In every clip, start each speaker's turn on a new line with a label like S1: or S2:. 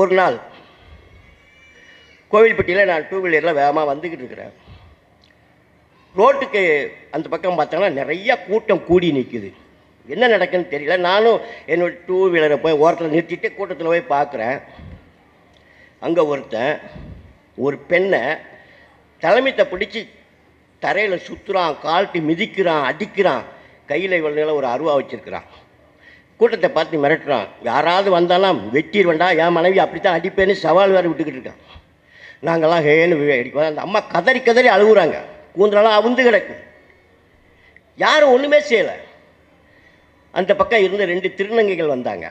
S1: ஒரு நாள் கோவில்பட்டியில் நான் டூ வீலரில் வேகமாக வந்துக்கிட்டு இருக்கிறேன். ரோட்டுக்கு அந்த பக்கம் பார்த்தோன்னா நிறையா கூட்டம் கூடி நிற்குது. என்ன நடக்குன்னு தெரியல. நானும் என்னோடய டூ வீலரை போய் ஓரத்தில் நிறுத்திட்டு கூட்டத்தில் போய் பார்க்குறேன். அங்கே ஒருத்தன் ஒரு பெண்ணை தலைமைத்தை பிடிச்சி தரையில் சுற்றுறான், கால்ட்டி மிதிக்கிறான், அடிக்கிறான். கையில் இவ்வளோ ஒரு அருவா வச்சுருக்கிறான். கூட்டத்தை பார்த்து மிரட்டுறான். யாராவது வந்தாலும் வெட்டிடுவேண்டா, என் மனைவி அப்படித்தான் அடிப்பேன்னு சவால் வேறு விட்டுக்கிட்டு இருக்கான். நாங்கள்லாம் ஹேன்னு அடிப்போம். அந்த அம்மா கதறி கதறி அழுகுறாங்க. கூந்தலாம் அவுந்து கிடக்கு. யாரும் ஒன்றுமே செய்யலை. அந்த பக்கம் இருந்த 2 திருநங்கைகள் வந்தாங்க.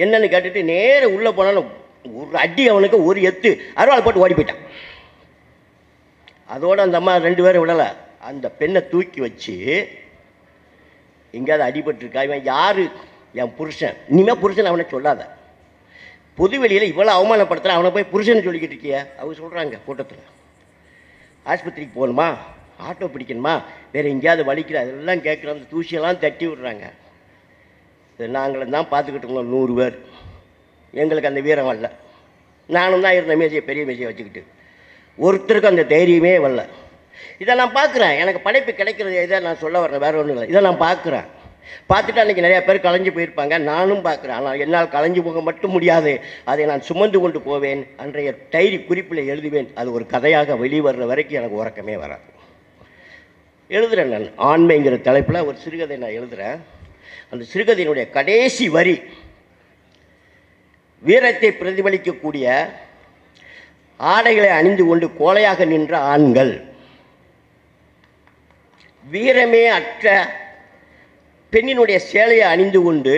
S1: என்னன்னு கேட்டுட்டு நேராக உள்ளே போனாலும் ஒரு அடி, அவனுக்கு ஒரு எத்து அருவாள் போட்டு ஓடி போயிட்டான். அதோடு அந்த அம்மா 2 பேரும் விடலை. அந்த பெண்ணை தூக்கி வச்சு, எங்கேயாவது அடிபட்டுருக்கா, இவன் யார், என் புருஷன், இனிமேல் புருஷன் அவனை சொல்லாத, பொதுவெளியில் இவ்வளோ அவமானப்படுத்துகிற அவனை போய் புருஷன் சொல்லிக்கிட்டு இருக்கிய. அவங்க சொல்கிறாங்க கூட்டத்தில், ஆஸ்பத்திரிக்கு போகணுமா, ஆட்டோ பிடிக்கணுமா, வேறு எங்கேயாவது வலிக்கிற, அதெல்லாம் கேட்குற. அந்த தூசியெல்லாம் தட்டி விடுறாங்க. நாங்களும் தான் பார்த்துக்கிட்டு இருந்தோம் 100 பேர். எங்களுக்கு அந்த வீரம் வரல. நானும் தான் இருந்த மேஜையை, பெரிய மேஜையை வச்சுக்கிட்டு, ஒருத்தருக்கும் அந்த தைரியமே வரல. இதை நான் பார்க்குறேன். எனக்கு படைப்பு கிடைக்கிறது இதை நான் சொல்ல வரேன், வேறு ஒன்றும் இல்லை. இதை நான் பார்க்குறேன். பார்த்துட்டு அன்றைக்கி நிறையா பேர் கலைஞ்சு போயிருப்பாங்க. நானும் பார்க்குறேன். ஆனால் என்னால் கலைஞ்சு போக மட்டும் முடியாது. அதை நான் சுமந்து கொண்டு போவேன். அன்றைய டைரி குறிப்பில் எழுதுவேன். அது ஒரு கதையாக வெளிவர்ற வரைக்கும் எனக்கு உறக்கமே வராது. எழுதுகிறேன். நான் ஆண்மைங்கிற தலைப்பில் ஒரு சிறுகதை நான் எழுதுகிறேன். அந்த சிறுகதையினுடைய கடைசி வரி, வீரத்தை பிரதிபலிக்கக்கூடிய ஆடைகளை அணிந்து கொண்டு கோலையாக நின்ற ஆண்கள், வீரமே அற்ற பெண்ணினுடைய சேலையை அணிந்து கொண்டு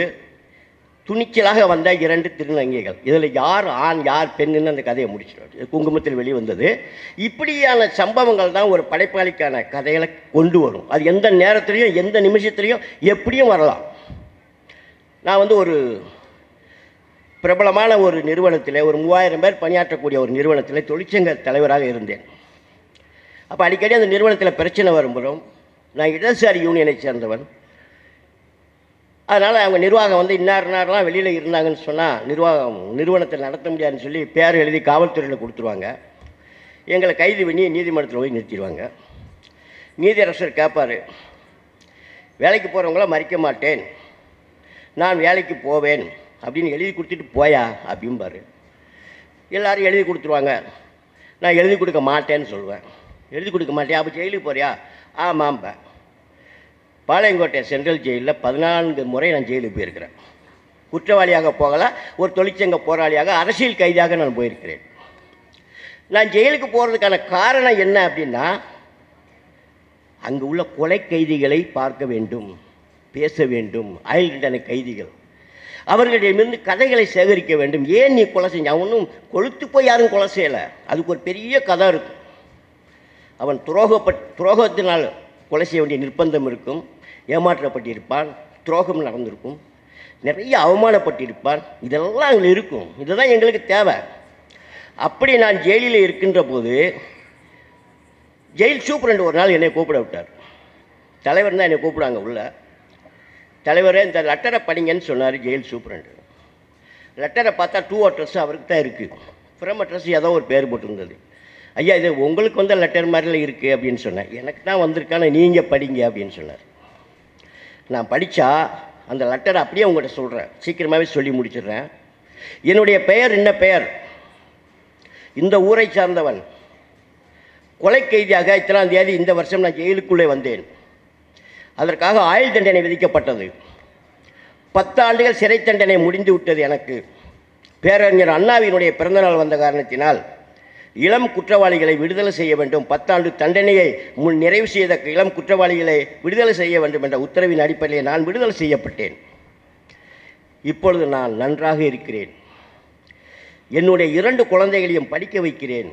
S1: துணிச்சலாக வந்த 2 திருநங்கைகள். இதில் யார் ஆண் யார் பெண்ணுன்னு அந்த கதையை முடிச்சிடும். குங்குமத்தில் வெளிவந்தது. இப்படியான சம்பவங்கள் தான் ஒரு படைப்பாளிக்கான கதைகளை கொண்டு வரும். அது எந்த நேரத்துலையும் எந்த நிமிஷத்துலையும் எப்படியும் வரலாம். நான் ஒரு பிரபலமான ஒரு நிறுவனத்தில், ஒரு 3000 பேர் பணியாற்றக்கூடிய ஒரு நிறுவனத்தில் தொழிற்சங்க தலைவராக இருந்தேன். அப்போ அடிக்கடி அந்த நிறுவனத்தில் பிரச்சனை வரும்போதும், நான் இடதுசாரி யூனியனை சேர்ந்தவன், அதனால் அவங்க நிர்வாகம் இன்னாரெல்லாம் வெளியில் இருந்தாங்கன்னு சொன்னால் நிறுவனத்தை நடத்த முடியாதுன்னு சொல்லி பேர் எழுதி காவல்துறையில் கொடுத்துருவாங்க. எங்களை கைது பண்ணி நீதிமன்றத்தில் போய் நிறுத்திடுவாங்க. நீதியரசர் கேட்பார், வேலைக்கு போகிறவங்கள மறிக்க மாட்டேன், நான் வேலைக்கு போவேன் அப்படின்னு எழுதி கொடுத்துட்டு போயா அப்படிம்பார். எல்லோரும் எழுதி கொடுத்துருவாங்க. நான் எழுதி கொடுக்க மாட்டேன்னு சொல்லுவேன். எழுதி கொடுக்க மாட்டேன், அப்போ ஜெயிலுக்கு போறியா? ஆமாம்பேன். பாளையங்கோட்டை சென்ட்ரல் ஜெயிலில் 14 முறை நான் ஜெயிலுக்கு போயிருக்கிறேன். குற்றவாளியாக போகலை, ஒரு தொழிற்சங்க போராளியாக, அரசியல் கைதியாக நான் போயிருக்கிறேன். நான் ஜெயிலுக்கு போகிறதுக்கான காரணம் என்ன அப்படின்னா, அங்கே உள்ள கொலை கைதிகளை பார்க்க வேண்டும், பேச வேண்டும். ஆயுள் தண்டனை கைதிகள், அவர்களிடமிருந்து கதைகளை சேகரிக்க வேண்டும். ஏன் நீ கொலை செஞ்ச? அவன் ஒன்றும் கொளுத்து போய் யாரும் கொலை செய்யலை. அதுக்கு ஒரு பெரிய கதை இருக்கும். அவன் துரோகத்தினால் கொலை செய்ய வேண்டிய நிர்பந்தம் இருக்கும். ஏமாற்றப்பட்டிருப்பான், துரோகம் நடந்திருக்கும், நிறைய அவமானப்பட்டிருப்பான். இதெல்லாம் அங்கே இருக்கும். இதுதான் எங்களுக்கு தேவை. அப்படி நான் ஜெயிலில் இருக்கின்ற போது ஜெயில் சூப்பரண்ட் ஒரு நாள் என்னை கூப்பிட விட்டார். தலைவர் தான் என்னை கூப்பிடாங்க உள்ள. தலைவரே இந்த லெட்டரை படிங்கன்னு சொன்னார் ஜெயில் சூப்பரண்ட். லெட்டரை பார்த்தா 2 அட்ரஸ் அவருக்கு தான் இருக்குது. ஃப்ரம் அட்ரஸ் ஏதோ ஒரு பேர் போட்டிருந்தது. ஐயா, இது உங்களுக்கு வந்த லெட்டர் மாதிரிலாம் இருக்குது அப்படின்னு சொன்னேன். எனக்கு தான் வந்திருக்கான, நீங்கள் படிங்க அப்படின்னு சொன்னார். நான் படித்தா அந்த லெட்டரை அப்படியே உங்கள்கிட்ட சொல்கிறேன், சீக்கிரமாகவே சொல்லி முடிச்சிடுறேன். என்னுடைய பெயர் என்ன பெயர், இந்த ஊரை சார்ந்தவன், கொலை கைதியாக இத்தனாம் தேதி இந்த வருஷம் நான் ஜெயிலுக்குள்ளே வந்தேன். அதற்காக ஆயுள் தண்டனை விதிக்கப்பட்டது. 10 ஆண்டுகள் சிறை தண்டனை முடிந்து விட்டது எனக்கு. பேரறிஞர் அண்ணாவினுடைய பிறந்தநாள் வந்த காரணத்தினால் இளம் குற்றவாளிகளை விடுதலை செய்ய வேண்டும், 10 ஆண்டு தண்டனையை நிறைவு செய்த இளம் குற்றவாளிகளை விடுதலை செய்ய வேண்டும் என்ற உத்தரவின் அடிப்படையில் நான் விடுதலை செய்யப்பட்டேன். இப்பொழுது நான் நன்றாக இருக்கிறேன். என்னுடைய 2 குழந்தைகளையும் படிக்க வைக்கிறேன்.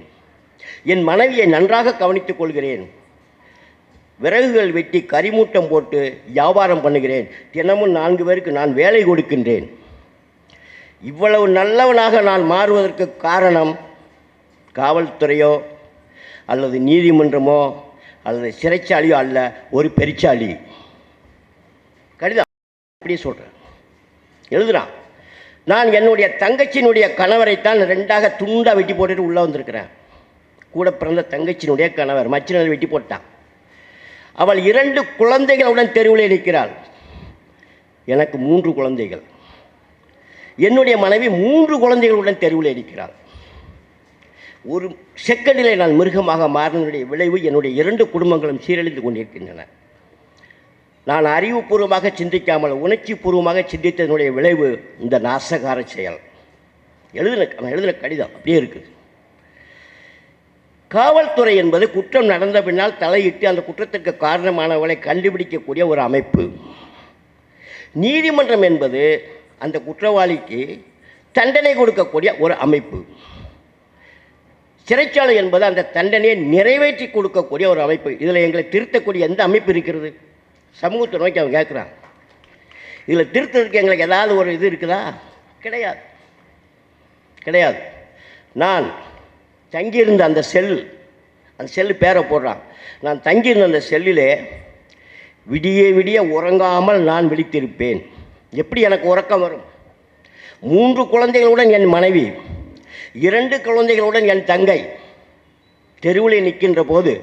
S1: என் மனைவியை நன்றாக கவனித்துக் கொள்கிறேன். விறகுகள் வெட்டி கரிமூட்டம் போட்டு வியாபாரம் பண்ணுகிறேன். தினமும் 4 பேருக்கு நான் வேலை கொடுக்கின்றேன். இவ்வளவு நல்லவனாக நான் மாறுவதற்கு காரணம் காவல்துறையோ அல்லது நீதிமன்றமோ அல்லது சிறைச்சாலையோ அல்ல, ஒரு பெருச்சாளி. கடிதம் அப்படியே சொல்கிறேன், எழுதுகிறான். நான் என்னுடைய தங்கச்சியினுடைய கணவரைத்தான் ரெண்டாக துண்டாக வெட்டி போட்டுட்டு உள்ளே வந்திருக்கிறேன். கூட பிறந்த தங்கச்சியினுடைய கணவர் மச்சினர் வெட்டி போட்டான். அவள் 2 குழந்தைகளுடன் தெருவில் நிற்கிறாள். எனக்கு 3 குழந்தைகள். என்னுடைய மனைவி 3 குழந்தைகளுடன் தெருவில் இருக்கிறாள். ஒரு செகண்டிலே நான் மிருகமாக மாறினுடைய விளைவு என்னுடைய 2 குடும்பங்களும் சீரழிந்து கொண்டிருக்கின்றன. நான் அறிவுபூர்வமாக சிந்திக்காமல் உணர்ச்சி பூர்வமாக சிந்தித்ததனுடைய விளைவு இந்த நாசகார செயல். எழுதின கடிதம் அப்படியே இருக்குது. காவல்துறை என்பது குற்றம் நடந்த பின்னால் தலையிட்டு அந்த குற்றத்திற்கு காரணமானவர்களை கண்டுபிடிக்கக்கூடிய ஒரு அமைப்பு. நீதிமன்றம் என்பது அந்த குற்றவாளிக்கு தண்டனை கொடுக்கக்கூடிய ஒரு அமைப்பு. சிறைச்சாலை என்பது அந்த தண்டனையை நிறைவேற்றி கொடுக்கக்கூடிய ஒரு அமைப்பு. இதில் எங்களை திருத்தக்கூடிய எந்த அமைப்பு இருக்கிறது? சமூகத்தை நோக்கி அவங்க கேட்குறாங்க. இதில் திருத்தத்துக்கு எங்களுக்கு ஏதாவது ஒரு இது இருக்குதா? கிடையாது, கிடையாது. நான் தங்கியிருந்த அந்த செல்லு பேரை போடுறான். நான் தங்கியிருந்த அந்த செல்லிலே விடிய விடிய உறங்காமல் நான் விழித்திருப்பேன். எப்படி எனக்கு உறக்கம் வரும்? 3 குழந்தைகளுடன் என் மனைவி, 2 குழந்தைகளுடன் என் தங்கை தெருவில் நிற்கின்ற போது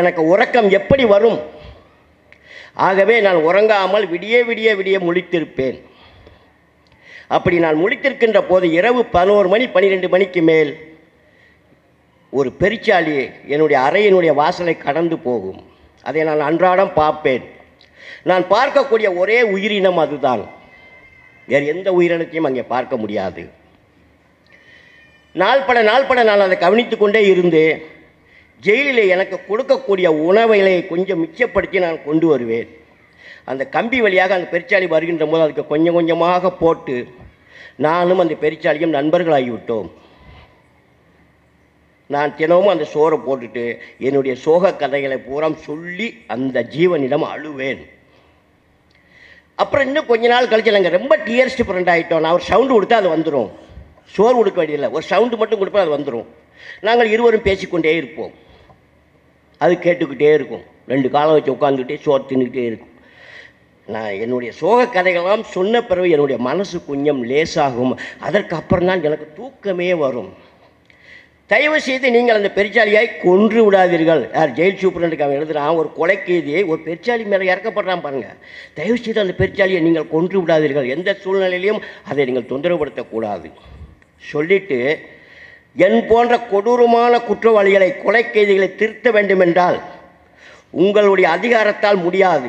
S1: எனக்கு உறக்கம் எப்படி வரும்? ஆகவே நான் உறங்காமல் விடிய விடிய விடிய முழித்திருப்பேன். அப்படி நான் முழித்திருக்கின்ற போது இரவு 11 மணி 12 மணிக்கு மேல் ஒரு பெருச்சாளி என்னுடைய அறையினுடைய வாசலை கடந்து போகும். அதை நான் அன்றாடம் பார்ப்பேன். நான் பார்க்கக்கூடிய ஒரே உயிரினம் அதுதான். வேறு எந்த உயிரினத்தையும் அங்கே பார்க்க முடியாது. நாள்பட நான் அதை கவனித்து கொண்டே இருந்து ஜெயிலிலே எனக்கு கொடுக்கக்கூடிய உணவுகளை கொஞ்சம் மிச்சப்படுத்தி நான் கொண்டு வருவேன். அந்த கம்பி வழியாக அந்த பெருச்சாளி வருகின்ற போது அதுக்கு கொஞ்சம் கொஞ்சமாக போட்டு நானும் அந்த பெருச்சாளியும் நண்பர்களாகிவிட்டோம். நான் தினமும் அந்த சோறை போட்டுட்டு என்னுடைய சோக கதைகளை பூரா சொல்லி அந்த ஜீவனிடம் அழுவேன். அப்புறம் இன்னும் கொஞ்ச நாள் கழிச்சு நாங்கள் ரொம்ப டியர்ஸ்ட் ஃப்ரெண்ட் ஆகிட்டோம். நான் ஒரு சவுண்டு கொடுத்தா அது வந்துடும். சோறு கொடுக்க வேண்டியதில்லை, ஒரு சவுண்டு மட்டும் கொடுப்பா அது வந்துடும். நாங்கள் இருவரும் பேசிக்கொண்டே இருப்போம். அது கேட்டுக்கிட்டே இருக்கும். 2 காலம் வச்சு உட்காந்துக்கிட்டே சோறு தின்னுக்கிட்டே இருக்கும். நான் என்னுடைய சோக கதைகளெல்லாம் சொன்ன பிறகு என்னுடைய மனசு கொஞ்சம் லேசாகும். அதற்கு அப்புறம் தான் எனக்கு தூக்கமே வரும். தயவு செய்து நீங்கள் அந்த பெருச்சாலியை கொன்று விடாதீர்கள். யார் ஜெயில் சூப்பரண்டுக்கு அவன் எழுதுகிறான், ஒரு கொலைக்கைதியை ஒரு பெருச்சாலி மேலே இறக்கப்படுறான் பாருங்கள். தயவு செய்து அந்த பெருச்சாலியை நீங்கள் கொன்று விடாதீர்கள். எந்த சூழ்நிலையிலையும் அதை நீங்கள் தொந்தரவுபடுத்தக்கூடாது சொல்லிட்டு, என் போன்ற கொடூரமான குற்றவாளிகளை கொலைக்கைதிகளை திருத்த வேண்டுமென்றால் உங்களுடைய அதிகாரத்தால் முடியாது,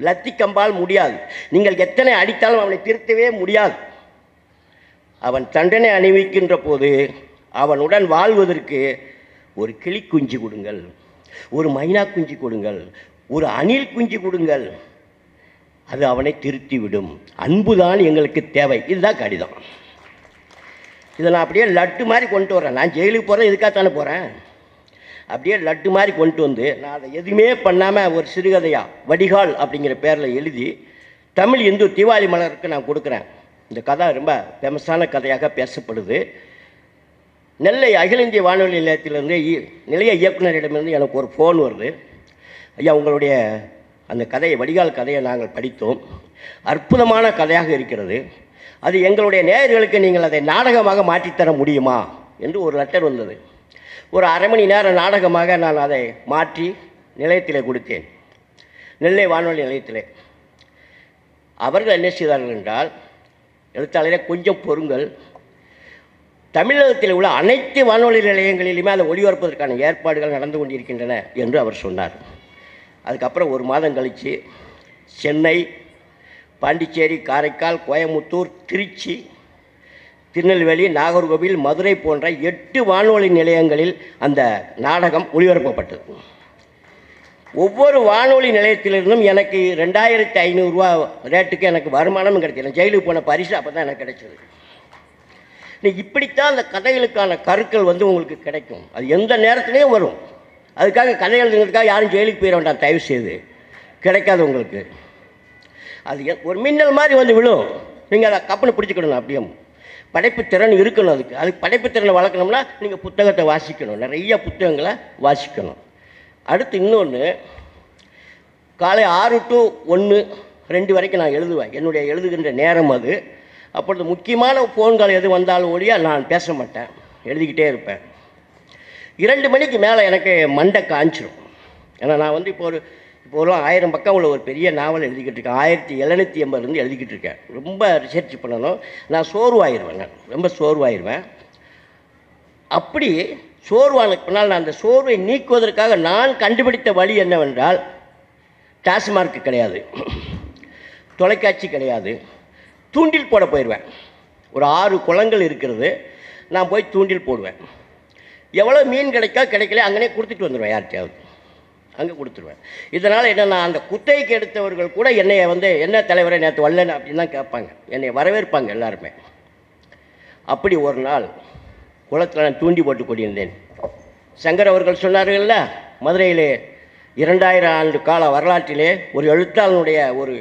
S1: லத்தி கம்பால் முடியாது. நீங்கள் எத்தனை அடித்தாலும் அவனை திருத்தவே முடியாது. அவன் தண்டனை அணிவிக்கின்ற போது அவனுடன் வாழ்வதற்கு ஒரு கிளி குஞ்சு கொடுங்கள், ஒரு மைனா குஞ்சு கொடுங்கள், ஒரு அணில் குஞ்சு கொடுங்கள். அது அவனை திருத்திவிடும். அன்புதான் எங்களுக்கு தேவை. இதுதான் கடிதம். இதை நான் அப்படியே லட்டு மாதிரி கொண்டு வரேன். நான் ஜெயிலுக்கு போகிறேன், இதுக்காகத்தானே போகிறேன். அப்படியே லட்டு மாதிரி கொண்டு வந்து நான் அதை எதுவுமே பண்ணாமல் ஒரு சிறுகதையாக வடிகால் அப்படிங்கிற பேரில் எழுதி தமிழ் இந்து தீபாவளி மலருக்கு நான் கொடுக்குறேன். இந்த கதை ரொம்ப ஃபேமஸான கதையாக பேசப்படுது. நெல்லை அகில இந்திய வானொலி நிலையத்திலிருந்து நிலைய இயக்குநரிடமிருந்து எனக்கு ஒரு ஃபோன் வருது. ஐயா, உங்களுடைய அந்த கதையை, வடிகால் கதையை நாங்கள் படித்தோம். அற்புதமான கதையாக இருக்கிறது. அது எங்களுடைய நேயர்களுக்கு நீங்கள் அதை நாடகமாக மாற்றித்தர முடியுமா என்று ஒரு லெட்டர் வந்தது. ஒரு அரை மணி நேரம் நாடகமாக நான் அதை மாற்றி நிலையத்தில் கொடுத்தேன், நெல்லை வானொலி நிலையத்தில். அவர்கள் என்ன செய்தார்கள் என்றால், எழுத்தாளரே கொஞ்சம் பொறுங்கள், தமிழகத்தில் உள்ள அனைத்து வானொலி நிலையங்களிலுமே அதை ஒளிபரப்பதற்கான ஏற்பாடுகள் நடந்து கொண்டிருக்கின்றன என்று அவர் சொன்னார். அதுக்கப்புறம் ஒரு மாதம் கழித்து சென்னை, பாண்டிச்சேரி, காரைக்கால், கோயமுத்தூர், திருச்சி, திருநெல்வேலி, நாகர்கோவில், மதுரை போன்ற 8 வானொலி நிலையங்களில் அந்த நாடகம் ஒளிபரப்பப்பட்டது. ஒவ்வொரு வானொலி நிலையத்திலிருந்தும் எனக்கு 2500 ரூபா ரேட்டுக்கு எனக்கு வருமானம் கிடைச்சது. ஜெயிலுக்கு போன பரிசு அப்போ தான் எனக்கு கிடைச்சது. இப்படித்தான் அந்த கதைகளுக்கான கருக்கள் உங்களுக்கு கிடைக்கும். அது எந்த நேரத்துலேயும் வரும். அதுக்காக கதை எழுதுங்கிறதுக்காக யாரும் ஜெயிலுக்கு போயிட வேண்டாம், தயவு செய்து. கிடைக்காது உங்களுக்கு. அது ஒரு மின்னல் மாதிரி விழும். நீங்கள் அதை கப்பனை பிடிச்சிக்கணும். அப்படியே படைப்பு திறன் இருக்கணும். அதுக்கு படைப்பு திறனை வளர்க்கணும்னா நீங்கள் புத்தகத்தை வாசிக்கணும், நிறைய புத்தகங்களை வாசிக்கணும். அடுத்து இன்னொன்று, காலை 6 to 1, 2 வரைக்கும் நான் எழுதுவேன். என்னுடைய எழுதுகின்ற நேரம் அது. அப்பொழுது முக்கியமான ஃபோன்கள் எது வந்தாலும் ஒழியா நான் பேச மாட்டேன், எழுதிக்கிட்டே இருப்பேன். 2 மணிக்கு மேலே எனக்கு மண்டை காய்ச்சிரும். ஏன்னா நான் வந்து இப்போ ஒரு 1000 பக்கம் உள்ள ஒரு பெரிய நாவல் எழுதிக்கிட்டு இருக்கேன். 1780 எழுதிக்கிட்டு இருக்கேன். ரொம்ப ரிசர்ச் பண்ணணும். நான் ரொம்ப சோர்வாயிருவேன். அப்படி சோர்வானுக்கு பின்னால் நான் அந்த சோர்வை நீக்குவதற்காக நான் கண்டுபிடித்த வழி என்னவென்றால், டாஸ்மார்க் கிடையாது, தொலைக்காட்சி கிடையாது, தூண்டில் போட போயிடுவேன். ஒரு 6 குளங்கள் இருக்கிறது, நான் போய் தூண்டில் போடுவேன். எவ்வளோ மீன் கிடைக்கல அங்கனே கொடுத்துட்டு வந்துடுவேன், யார்கிட்டையாவது அங்கே கொடுத்துருவேன். இதனால் என்னென்னா, அந்த குத்தகைக்கு எடுத்தவர்கள் கூட என்னை வந்து என்ன தலைவரை நேற்று வரலன்னு அப்படின்னு தான் கேட்பாங்க, என்னை வரவேற்பாங்க எல்லாருமே. அப்படி ஒரு நாள் குளத்தில் நான் தூண்டி போட்டு கொண்டிருந்தேன். சங்கர் அவர்கள் சொன்னார்கள்ல, மதுரையிலே 2000 ஆண்டு கால வரலாற்றிலே ஒரு எழுத்தாளனுடைய ஒரு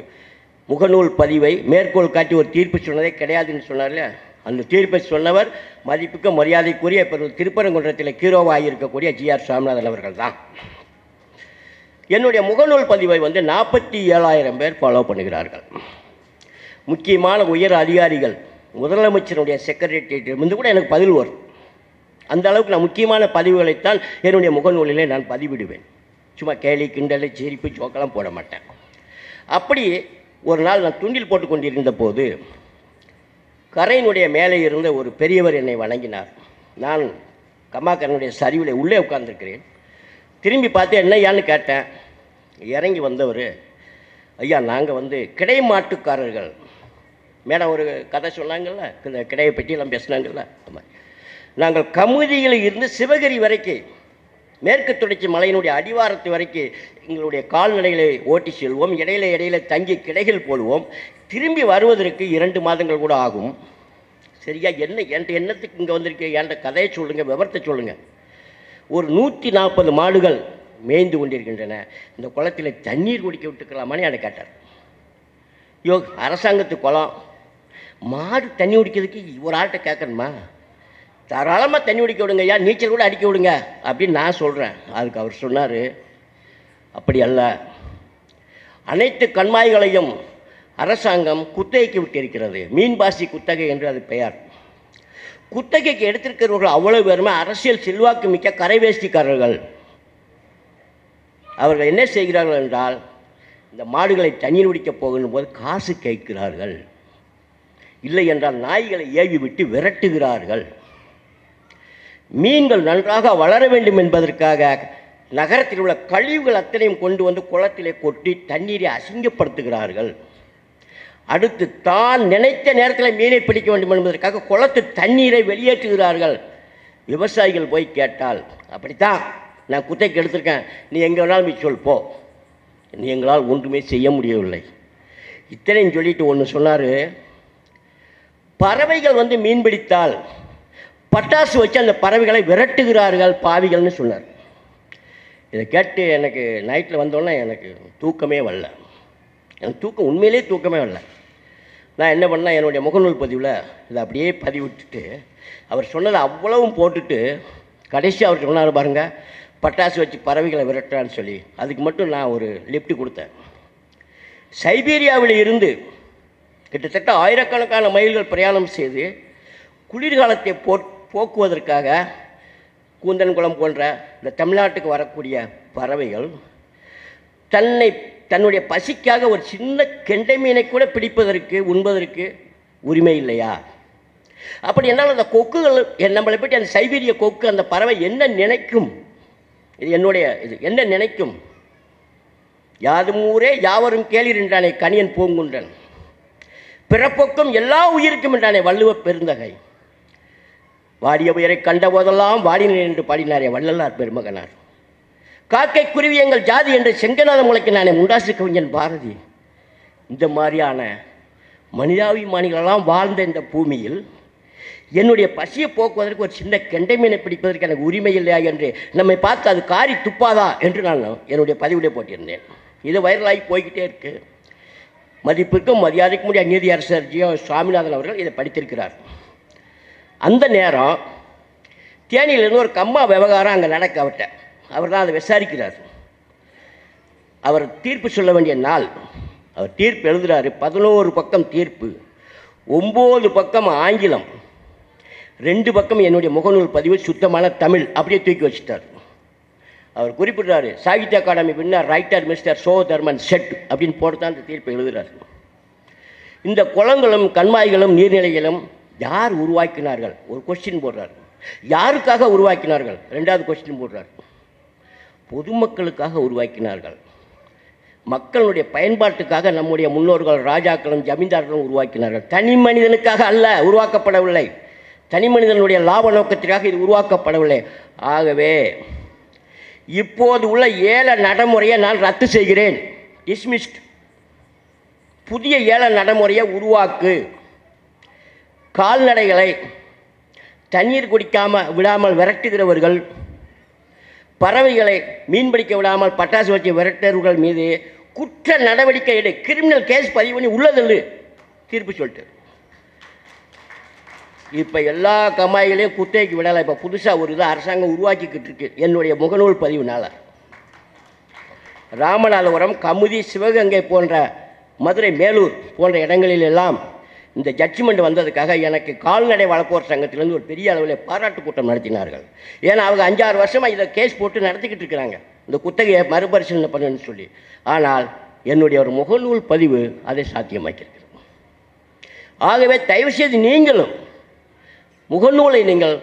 S1: முகநூல் பதிவை மேற்கோள் காட்டி ஒரு தீர்ப்பு சொன்னதே கிடையாதுன்னு சொன்னார்ல, அந்த தீர்ப்பை சொன்னவர் மதிப்புக்கு மரியாதைக்குரிய இப்போ திருப்பரங்குன்றத்தில் ஹீரோவாக இருக்கக்கூடிய ஜிஆர் சாமிநாதன் அவர்கள் தான். என்னுடைய முகநூல் பதிவை வந்து 47,000 பேர் ஃபாலோ பண்ணுகிறார்கள். முக்கியமான உயர் அதிகாரிகள், முதலமைச்சருடைய செக்ரட்டரியேட்டிலிருந்து கூட எனக்கு பதில் வரும். அந்த அளவுக்கு நான் முக்கியமான பதிவுகளைத்தான் என்னுடைய முகநூலிலே நான் பதிவிடுவேன். சும்மா கேலி கிண்டல் சிரிப்பு சோக்கெல்லாம் போட மாட்டேன். அப்படி ஒரு நாள் நான் துண்டில் போட்டு கொண்டிருந்த போது கரையினுடைய மேலே இருந்த ஒரு பெரியவர் என்னை வணங்கினார். நான் கம்மாக்கரனுடைய சரிவில் உள்ளே உட்கார்ந்துருக்கிறேன். திரும்பி பார்த்து என்னையான்னு கேட்டேன். இறங்கி வந்தவர், ஐயா நாங்கள் வந்து கிடை மாட்டுக்காரர்கள். மேடம் ஒரு கதை சொன்னாங்கள்ல, இந்த கிடையை பற்றியெல்லாம் பேசினாங்கள்ல, நாங்கள் கமுதியில் இருந்து சிவகிரி வரைக்கும் மேற்கு தொடர்ச்சி மலையினுடைய அடிவாரத்து வரைக்கும் எங்களுடைய கால்நடைகளை ஓட்டி செல்வோம். இடையில தங்கி கிடைகள் போடுவோம். திரும்பி வருவதற்கு 2 மாதங்கள் கூட ஆகும். சரியா, என்னத்துக்கு இங்கே வந்திருக்கு, என்கிட்ட கதையை சொல்லுங்கள், விவரத்தை சொல்லுங்கள். ஒரு 140 மாடுகள் மேய்ந்து கொண்டிருக்கின்றன. இந்த குளத்தில் தண்ணீர் குடிக்க விட்டுக்கலாமான்னு என்னை கேட்டார். அரசாங்கத்து குளம், மாடு தண்ணி குடிக்கிறதுக்கு ஒரு ஆள்கிட்ட கேட்கணுமா? தாராளமாக தண்ணி குடிக்க விடுங்க ஐயா, நீச்சல் கூட அடிக்க விடுங்க அப்படின்னு நான் சொல்கிறேன். அதுக்கு அவர் சொன்னார், அப்படி அல்ல, அனைத்து கண்மாய்களையும் அரசாங்கம் குத்தகைக்கு விட்டிருக்கிறது. மீன்பாசி குத்தகை என்று அது பெயர். குத்தகைக்கு எடுத்திருக்கிறவர்கள் அவ்வளவு பேருமே அரசியல் செல்வாக்கு மிக்க கரைவேஷ்டிக்காரர்கள். அவர்கள் என்ன செய்கிறார்கள் என்றால், இந்த மாடுகளை தண்ணீர் குடிக்கப் போகும் போது காசு கேட்கிறார்கள், இல்லை என்றால் நாய்களை ஏவி விட்டு விரட்டுகிறார்கள். மீன்கள் நன்றாக வளர வேண்டும் என்பதற்காக நகரத்தில் உள்ள கழிவுகள் அத்தனையும் கொண்டு வந்து குளத்திலே கொட்டி தண்ணீரை அசிங்கப்படுத்துகிறார்கள். அடுத்து தான் நினைத்த நேரத்தில் மீனை பிடிக்க வேண்டும் என்பதற்காக குளத்து தண்ணீரை வெளியேற்றுகிறார்கள். விவசாயிகள் போய் கேட்டால், அப்படித்தான் நான் குத்தைக்கு எடுத்திருக்கேன், நீ எங்கே வேணாலும் போய் சொல் போ, நீ எங்களால் ஒன்றுமே செய்ய முடியவில்லை. இத்தனையும் சொல்லிட்டு ஒன்று சொன்னார், பறவைகள் வந்து மீன் பிடித்தால் பட்டாசு வச்சு அந்த பறவைகளை விரட்டுகிறார்கள் பாவிகள்னு சொன்னார். இதை கேட்டு எனக்கு நைட்டில் வந்தோன்னே எனக்கு தூக்கமே வரல. எனக்கு தூக்கம் உண்மையிலே தூக்கமே வரல. நான் என்ன பண்ணேன், என்னுடைய முகநூல் பதிவில் இதை அப்படியே பதிவிட்டுட்டு அவர் சொன்னதை அவ்வளவும் போட்டுட்டு கடைசி அவர் சொன்னார் பாருங்கள், பட்டாசு வச்சு பறவைகளை விரட்டுறான்னு சொல்லி, அதுக்கு மட்டும் நான் ஒரு லிஃப்ட் கொடுத்தேன். சைபீரியாவில் இருந்து கிட்டத்தட்ட ஆயிரக்கணக்கான மைல்கள் பிரயாணம் செய்து குளிர்காலத்தை போக்குவதற்காக கூந்தன்குளம் போன்ற இந்த தமிழ்நாட்டுக்கு வரக்கூடிய பறவைகள் தன்னுடைய பசிக்காக ஒரு சின்ன கெண்டை மீனை கூட பிடிப்பதற்கு உண்பதற்கு உரிமை இல்லையா? அப்படி என்னால் அந்த கொக்குகள் நம்மளை பற்றி அந்த சைபீரிய கொக்கு, அந்த பறவை என்ன நினைக்கும்? இது என்னுடைய இது என்ன நினைக்கும்? யாதும் ஊரே யாவரும் கேளீர் என்றானே கணியன் பூங்குன்றன், பிறப்பொக்கும் எல்லா உயிருக்கும் என்றானே வள்ளுவ பெருந்தகை, வாடிய உயரை கண்ட போதெல்லாம் வாடினேன் என்று பாடினாரே வள்ளலார் பெருமகனார், காக்கை குருவி எங்கள் ஜாதி என்று செங்கநாதம் முளைக்கினானே முண்டாசு கவிஞன் பாரதி. இந்த மாதிரியான மனிதாபிமானிகளெல்லாம் வாழ்ந்த இந்த பூமியில் என்னுடைய பசியை போக்குவதற்கு ஒரு சின்ன கெண்டை மீனை பிடிப்பதற்கு எனக்கு உரிமை இல்லையா என்று நம்மை பார்த்து அது காரி துப்பாதா என்று நான் என்னுடைய பதிவிலே போட்டிருந்தேன். இது வைரலாகி போய்கிட்டே இருக்குது. மதிப்பிற்கும் மரியாதைக்கும் முடிய நீதியரசர் சுவாமிநாதன் அவர்கள் இதை படித்திருக்கிறார். அந்த நேரம் தேனியிலிருந்து ஒரு கம்மா விவகாரம் அங்கே நடக்க அவர்கிட்ட, அவர் தான் அதை விசாரிக்கிறார். அவர் தீர்ப்பு சொல்ல வேண்டிய நாள், அவர் தீர்ப்பு எழுதுகிறாரு. 11 பக்கம் தீர்ப்பு. 9 பக்கம் ஆங்கிலம், 2 பக்கம் என்னுடைய முகநூல் பதிவு சுத்தமான தமிழ் அப்படியே தூக்கி வச்சுட்டார். அவர் குறிப்பிட்றாரு, Sahitya Akademi winner writer mister Cho Dharman said அப்படின்னு போட்டு தான் அந்த தீர்ப்பை எழுதுகிறார். இந்த குளங்களும் கண்மாய்களும் நீர்நிலைகளும் யார் உருவாக்கினார்கள்? ஒரு கொஸ்டின் போடுறார். யாருக்காக உருவாக்கினார்கள்? 2வது கொஸ்டின் போடுறார். பொதுமக்களுக்காக உருவாக்கினார்கள். மக்களுடைய பயன்பாட்டுக்காக நம்முடைய முன்னோர்கள் ராஜாக்களும் ஜமீன்தார்களும் உருவாக்கினார்கள். தனி மனிதனுக்காக அல்ல உருவாக்கப்படவில்லை. தனி மனிதனுடைய லாப நோக்கத்திற்காக இது உருவாக்கப்படவில்லை. ஆகவே இப்போது உள்ள ஏல நடைமுறையை நான் ரத்து செய்கிறேன். டிஸ்மிஸ்ட். புதிய ஏல நடைமுறையை உருவாக்கு. கால்நடைகளை தண்ணீர் குடிக்காமல் விடாமல் விரட்டுகிறவர்கள், பறவைகளை மீன்பிடிக்க விடாமல் பட்டாசு வச்சு விரட்டுறவர்கள் மீது குற்ற நடவடிக்கை எடு, கிரிமினல் கேஸ் பதிவு பண்ணி உள்ளதில்லை தீர்ப்பு சொல்லிட்டு. இப்போ எல்லா கமாய்களையும் குத்தகைக்கு விடலை. இப்போ புதுசாக ஒரு இதை அரசாங்கம் உருவாக்கிக்கிட்டு இருக்கு என்னுடைய முகநூல் பதிவுனால். ராமநாதபுரம், கமுதி, சிவகங்கை போன்ற மதுரை, மேலூர் போன்ற இடங்களில் எல்லாம் இந்த ஜட்ஜ்மெண்ட் வந்ததுக்காக எனக்கு கால்நடை வளர்ப்போர் சங்கத்திலேருந்து ஒரு பெரிய அளவில் பாராட்டு கூட்டம் நடத்தினார்கள். ஏன்னா அவங்க 5-6 வருஷமாக இதை கேஸ் போட்டு நடத்திக்கிட்டு இருக்கிறாங்க, இந்த குத்தகையை மறுபரிசீலனை பண்ணுன்னு சொல்லி. ஆனால் என்னுடைய ஒரு முகநூல் பதிவு அதை சாத்தியமாக்கியிருக்கிறது. ஆகவே தயவுசெய்து நீங்களும் முகநூலை நீங்கள்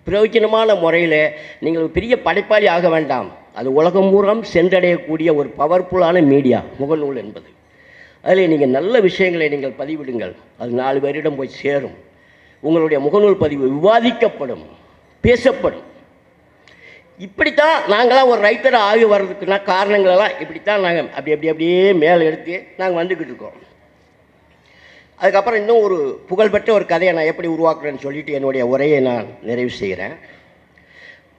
S1: பிரயோஜனமான முறையில் நீங்கள் பெரிய படைப்பாளி ஆக வேண்டாம். அது உலகம் பூரம் சென்றடையக்கூடிய ஒரு பவர்ஃபுல்லான மீடியா முகநூல் என்பது. அதில் நீங்கள் நல்ல விஷயங்களை நீங்கள் பதிவிடுங்கள். அது 4 பேரிடம் போய் சேரும். உங்களுடைய முகநூல் பதிவு விவாதிக்கப்படும், பேசப்படும். இப்படித்தான் நாங்களாம் ஒரு ரைட்டரை ஆகி வர்றதுக்குன்னா காரணங்களெல்லாம் இப்படித்தான் நாங்கள் அப்படியே மேலே எடுத்து நாங்கள் வந்துக்கிட்டு இருக்கோம். அதுக்கப்புறம் இன்னும் ஒரு புகழ்பெற்ற ஒரு கதையை நான் எப்படி உருவாக்குறேன்னு சொல்லிட்டு என்னுடைய உரையை நான் நிறைவு செய்கிறேன்.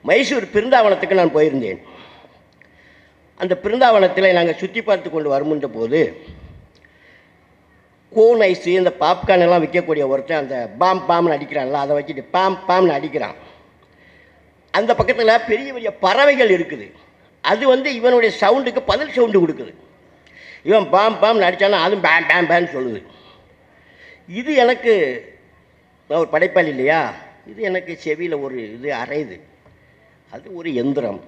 S1: மைசூர் பிருந்தாவனத்துக்கு நான் போயிருந்தேன். அந்த பிருந்தாவனத்தில் நாங்கள் சுற்றி பார்த்து கொண்டு வருகின்ற போது கோன் ஐஸு, இந்த பாப்கார்ன் எல்லாம் விற்கக்கூடிய ஒருத்தன் அந்த பாம்னு அடிக்கிறான்ல, அதை வச்சுட்டு பாம்னு அடிக்கிறான். அந்த பக்கத்தில் பெரிய பெரிய பறவைகள் இருக்குது. அது இவனுடைய சவுண்டுக்கு பதில் சவுண்டு கொடுக்குது. இவன் பாம்னு அடித்தானா அதுவும் பேன்னு சொல்லுது. இது எனக்கு, நான் ஒரு படைப்பாளி இல்லையா, இது எனக்கு செவியில் ஒரு இது அறையுது. அது ஒரு எந்திரம்,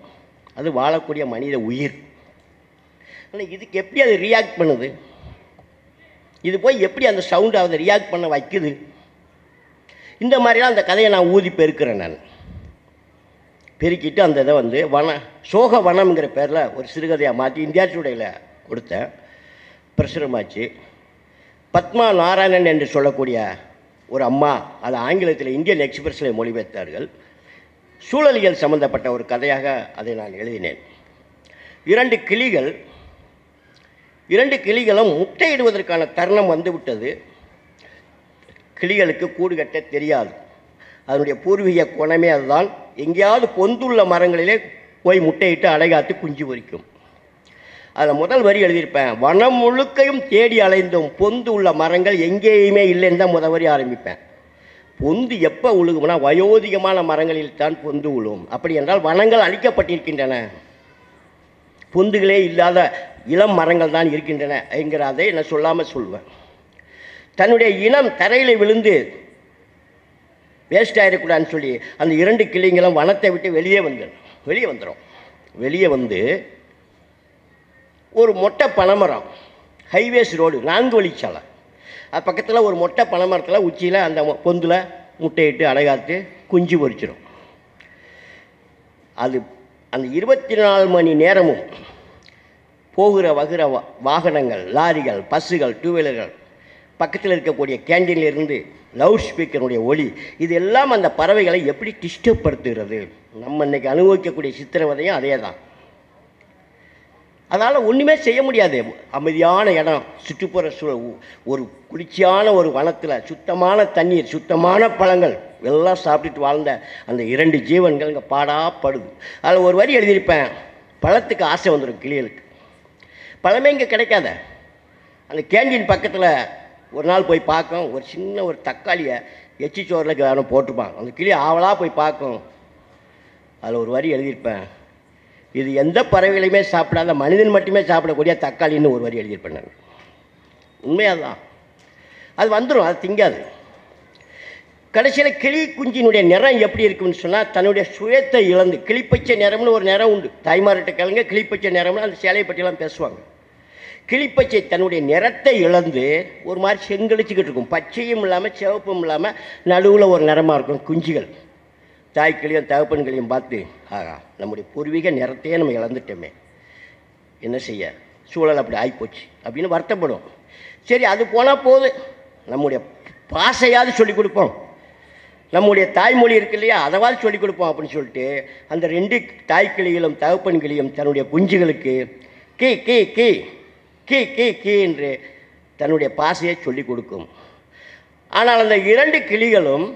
S1: அது வாழக்கூடிய மனித உயிர். ஆனால் இதுக்கு எப்படி அது ரியாக்ட் பண்ணுது? இது போய் எப்படி அந்த சவுண்டை அதை ரியாக்ட் பண்ண வைக்குது? இந்த மாதிரிலாம் அந்த கதையை நான் ஊதி பெருக்கிறேன். நான் பெருக்கிட்டு அந்த இதை சோக வனம்ங்கிற பேரில் ஒரு சிறுகதையாக மாற்றி இந்தியா டுடேயில் கொடுத்தேன். பிரசுரமாச்சு. பத்மா நாராயணன் என்று சொல்லக்கூடிய ஒரு அம்மா அதை ஆங்கிலத்தில் இந்தியன் எக்ஸ்பிரஸில் மொழிபெயர்த்தார்கள். சூழலியல் சம்பந்தப்பட்ட ஒரு கதையாக அதை நான் எழுதினேன். 2 கிளிகளும் முட்டையிடுவதற்கான தருணம் வந்துவிட்டது. கிளிகளுக்கு கூடு கட்ட தெரியாது. அதனுடைய பூர்வீக குணமே அதுதான். எங்கேயாவது பொந்துள்ள மரங்களிலே போய் முட்டையிட்டு அடைகாத்து குஞ்சு பொரிக்கும். அதில் முதல் வரி எழுதியிருப்பேன், வனம் முழுக்கையும் தேடி அலைந்தும் பொந்து உள்ள மரங்கள் எங்கேயுமே இல்லைன்னு தான் முதல் வரி ஆரம்பிப்பேன். பொந்து எப்போ உழுகும்னா வயோதிகமான மரங்களில் தான் பொந்து உழுவும். அப்படி என்றால் வனங்கள் அழிக்கப்பட்டிருக்கின்றன, பொந்துகளே இல்லாத இளம் மரங்கள் தான் இருக்கின்றன என்கிறதை நான் சொல்லாமல் சொல்வேன். தன்னுடைய இனம் தரையில் விழுந்து வேஸ்ட் ஆகிடக்கூடாதுன்னு சொல்லி அந்த 2 கிளிங்களும் வனத்தை விட்டு வெளியே வந்துடும். வெளியே வந்து ஒரு மொட்டை பனைமரம், ஹைவேஸ் ரோடு, 4 வழிச்சாலை, அது பக்கத்தில் ஒரு மொட்டை பனைமரத்தில் உச்சியில் அந்த பொந்தில் முட்டையிட்டு அடைகாத்து குஞ்சு பொரிச்சிடும். அது அந்த 24 மணி நேரமும் போகிற வகிற வாகனங்கள், லாரிகள், பஸ்ஸுகள், 2 வீலர்கள், பக்கத்தில் இருக்கக்கூடிய கேண்டீனிலிருந்து லவுட் ஸ்பீக்கருடைய ஒலி, இது எல்லாம் அந்த பறவைகளை எப்படி டிஸ்டர்ப் படுத்துகிறது. நம்ம இன்றைக்கி அனுபவிக்கக்கூடிய சித்திரவதையும் அதே தான். அதனால் ஒன்றுமே செய்ய முடியாது. அமைதியான இடம், சுற்றுப்புற ஒரு குளிர்ச்சியான ஒரு வனத்தில் சுத்தமான தண்ணீர், சுத்தமான பழங்கள் எல்லாம் சாப்பிட்டுட்டு வாழ்ந்த அந்த 2 ஜீவன்கள் இங்கே பாடாப்படுது. அதில் ஒரு வரி எழுதியிருப்பேன், பழத்துக்கு ஆசை வந்துடும் கிளிகளுக்கு. பழமே இங்கே கிடைக்காத. அந்த கேண்டீன் பக்கத்தில் ஒரு நாள் போய் பார்க்கும், ஒரு சின்ன ஒரு தக்காளியை எச்சிச்சோரில் யாரும் போட்டுப்பான். அந்த கிளி ஆவலாக போய் பார்க்கும். அதில் ஒரு வரி எழுதியிருப்பேன், இது எந்த பறவைகளையுமே சாப்பிடாத மனிதன் மட்டுமே சாப்பிடக்கூடிய தக்காளின்னு ஒரு வரி எழுதியிருப்பேன். நான் உண்மையாக தான். அது வந்துடும், அது திங்காது. கடைசியில் கிளி குஞ்சினுடைய நிறம் எப்படி இருக்குன்னு சொன்னால், தன்னுடைய சுயத்தை இழந்து, கிளிப்பச்சை நிறம்னு ஒரு நிறம் உண்டு, தாய்மார்கிட்ட கேளுங்க, கிளிப்பச்சை நிறம்னு அந்த சேலையை பற்றியெல்லாம் பேசுவாங்க. கிளிப்பச்சை தன்னுடைய நிறத்தை இழந்து ஒரு மாதிரி செங்கழிச்சிக்கிட்டு இருக்கும், பச்சையும் இல்லாமல் சிவப்பும் இல்லாமல் நடுவில் ஒரு நிறமாக இருக்கும். குஞ்சுகள் தாய்க்கிளியும் தகப்பன்களையும் பார்த்து, ஆகா நம்முடைய பூர்வீக நிறத்தையே நம்ம இழந்துட்டோமே, என்ன செய்ய, சூழல் அப்படி ஆகிப்போச்சு அப்படின்னு வருத்தப்படும். சரி, அது போனால் போது, நம்முடைய பாசையாவது சொல்லிக் கொடுப்போம், நம்முடைய தாய்மொழி இருக்கு இல்லையா, அதைவாது சொல்லிக் கொடுப்போம் அப்படின்னு சொல்லிட்டு அந்த 2 தாய்க்கிளிகளும் தகப்பன்கிளியும் தன்னுடைய குஞ்சுகளுக்கு கீ கீ கீ கீ கீ கீ என்று தன்னுடைய பாசையை சொல்லிக் கொடுக்கும். ஆனால் அந்த 2 கிளிகளும்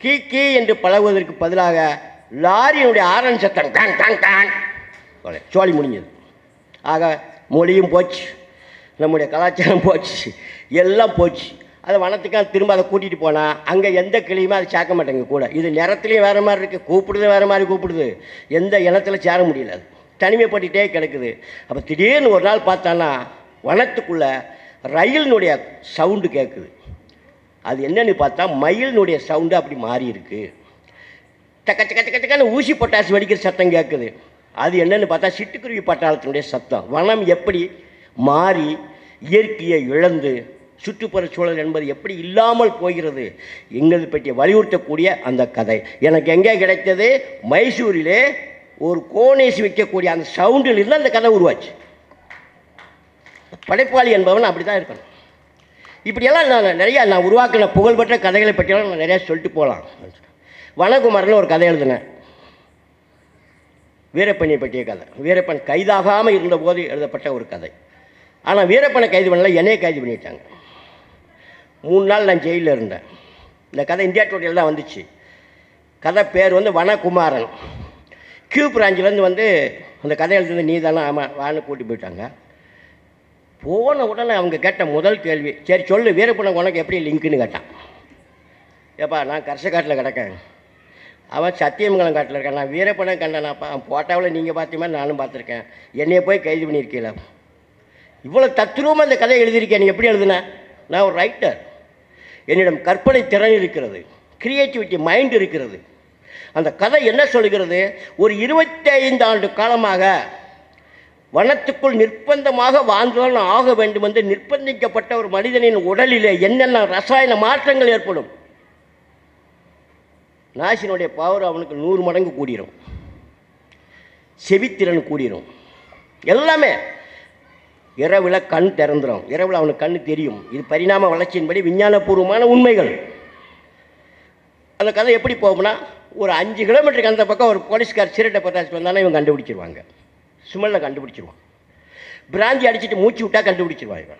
S1: கீ கீ என்று பழகுவதற்கு பதிலாக லாரியினுடைய ஆரன் சத்தம் டாங் டாங் டாங், சோழி முடிஞ்சது. ஆக மொழியும் போச்சு, நம்முடைய கலாச்சாரம் போச்சு, எல்லாம் போச்சு. அதை வனத்துக்காக திரும்ப அதை கூட்டிகிட்டு போனால் அங்கே எந்த கிளியுமே அதை சேர்க்க மாட்டேங்க கூட. இது நிறத்துலேயும் வேறு மாதிரி இருக்குது, கூப்பிடுது வேறு மாதிரி கூப்பிடுது, எந்த இனத்தில் சேர முடியல, அது தனிமைப்பட்டுகிட்டே கிடக்குது. அப்போ திடீர்னு ஒரு நாள் பார்த்தான்னா வனத்துக்குள்ளே ரயிலினுடைய சவுண்டு கேட்குது. அது என்னன்னு பார்த்தா மயிலினுடைய சவுண்டு அப்படி மாறி இருக்குது. டக்க டக்க டக்க டக்குன்னு ஊசி பொட்டாசு வெடிக்கிற சத்தம் கேட்குது. அது என்னன்னு பார்த்தா சிட்டுக்குருவி பட்டாளத்தினுடைய சத்தம். வனம் எப்படி மாறி இயற்கையை இழந்து சுற்றுப்புற சூழல் என்பது எப்படி இல்லாமல் போகிறது எங்களை பற்றி வலியுறுத்தக்கூடிய அந்த கதை எனக்கு எங்கே கிடைத்தது? மைசூரிலே ஒரு கோனேசி வைக்கக்கூடிய அந்த சவுண்டில் இருந்து அந்த கதை உருவாச்சு. படைப்பாளி என்பவன் அப்படி தான் இருக்கணும். இப்படியெல்லாம் நான் உருவாக்கின புகழ்பெற்ற கதைகளை பற்றியெல்லாம் நான் நிறையா சொல்லிட்டு போகலாம். வனகுமாரன் ஒரு கதை எழுதினேன், வீரப்பனை பற்றிய கதை. வீரப்பன் கைதாகாமல் இருந்தபோது எழுதப்பட்ட ஒரு கதை. ஆனால் வீரப்பனை கைது பண்ணல, என்னையே கைது பண்ணிட்டாங்க. 3 நாள் நான் ஜெயிலில் இருந்தேன். இந்த கதை இந்தியா டுடேல தான் வந்துச்சு. கதை பேர் வனகுமாரன். கியூ பிராஞ்சிலேருந்து அந்த கதை எழுதுறது நீ தானே? ஆமாம் வான்னு கூட்டி போயிட்டாங்க. போன உடனே அவங்க கேட்ட முதல் கேள்வி, சரி சொல்லு வீரப்பனை உனக்கு எப்படி லிங்க்குன்னு கேட்டான். ஏப்பா நான் கரசக்காட்டில் கிடக்கேன், அவன் சத்தியமங்கலம் காட்டில் இருக்கான், நான் வீரப்பனை கண்டனாப்பா, அவன் போட்டாவில் நீங்கள் பார்த்த மாதிரி நானும் பார்த்துருக்கேன், என்னையை போய் கைது பண்ணியிருக்கீங்களா? இவ்வளோ தத்துரூபமாக இந்த கதையை எழுதியிருக்கேன், நீ எப்படி எழுதுன? நான் ஒரு ரைட்டர், என்னிடம் கற்பனை திறன் இருக்கிறது, கிரியேட்டிவிட்டி மைண்ட் இருக்கிறது. அந்த கதை என்ன சொல்கிறது? ஒரு 25 ஆண்டு காலமாக வனத்துக்குள் நிர்பந்தமாக வாழ்ந்துதான் ஆக வேண்டும் என்று நிர்பந்திக்கப்பட்ட ஒரு மனிதனின் உடலிலே என்னென்ன ரசாயன மாற்றங்கள் ஏற்படும். நாசினுடைய பவர் அவனுக்கு 100 மடங்கு கூடிரும், செவித்திறன் கூடிரும், எல்லாமே. இரவில் கண் திறந்துடும், இரவில் அவனுக்கு கண் தெரியும். இது பரிணாம வளர்ச்சியின்படி விஞ்ஞானபூர்வமான உண்மைகள். அந்த கதை எப்படி போகும்னா, ஒரு 5 கிலோமீட்டருக்கு அந்த பக்கம் ஒரு போலீஸ்கார் சிரட்டை பட்டாச்சு வந்தாலும் இவன் கண்டுபிடிச்சிருவாங்க, சுமலில் கண்டுபிடிச்சிருவான். பிராந்தி அடிச்சுட்டு மூச்சு விட்டால் கண்டுபிடிச்சிருவாங்க.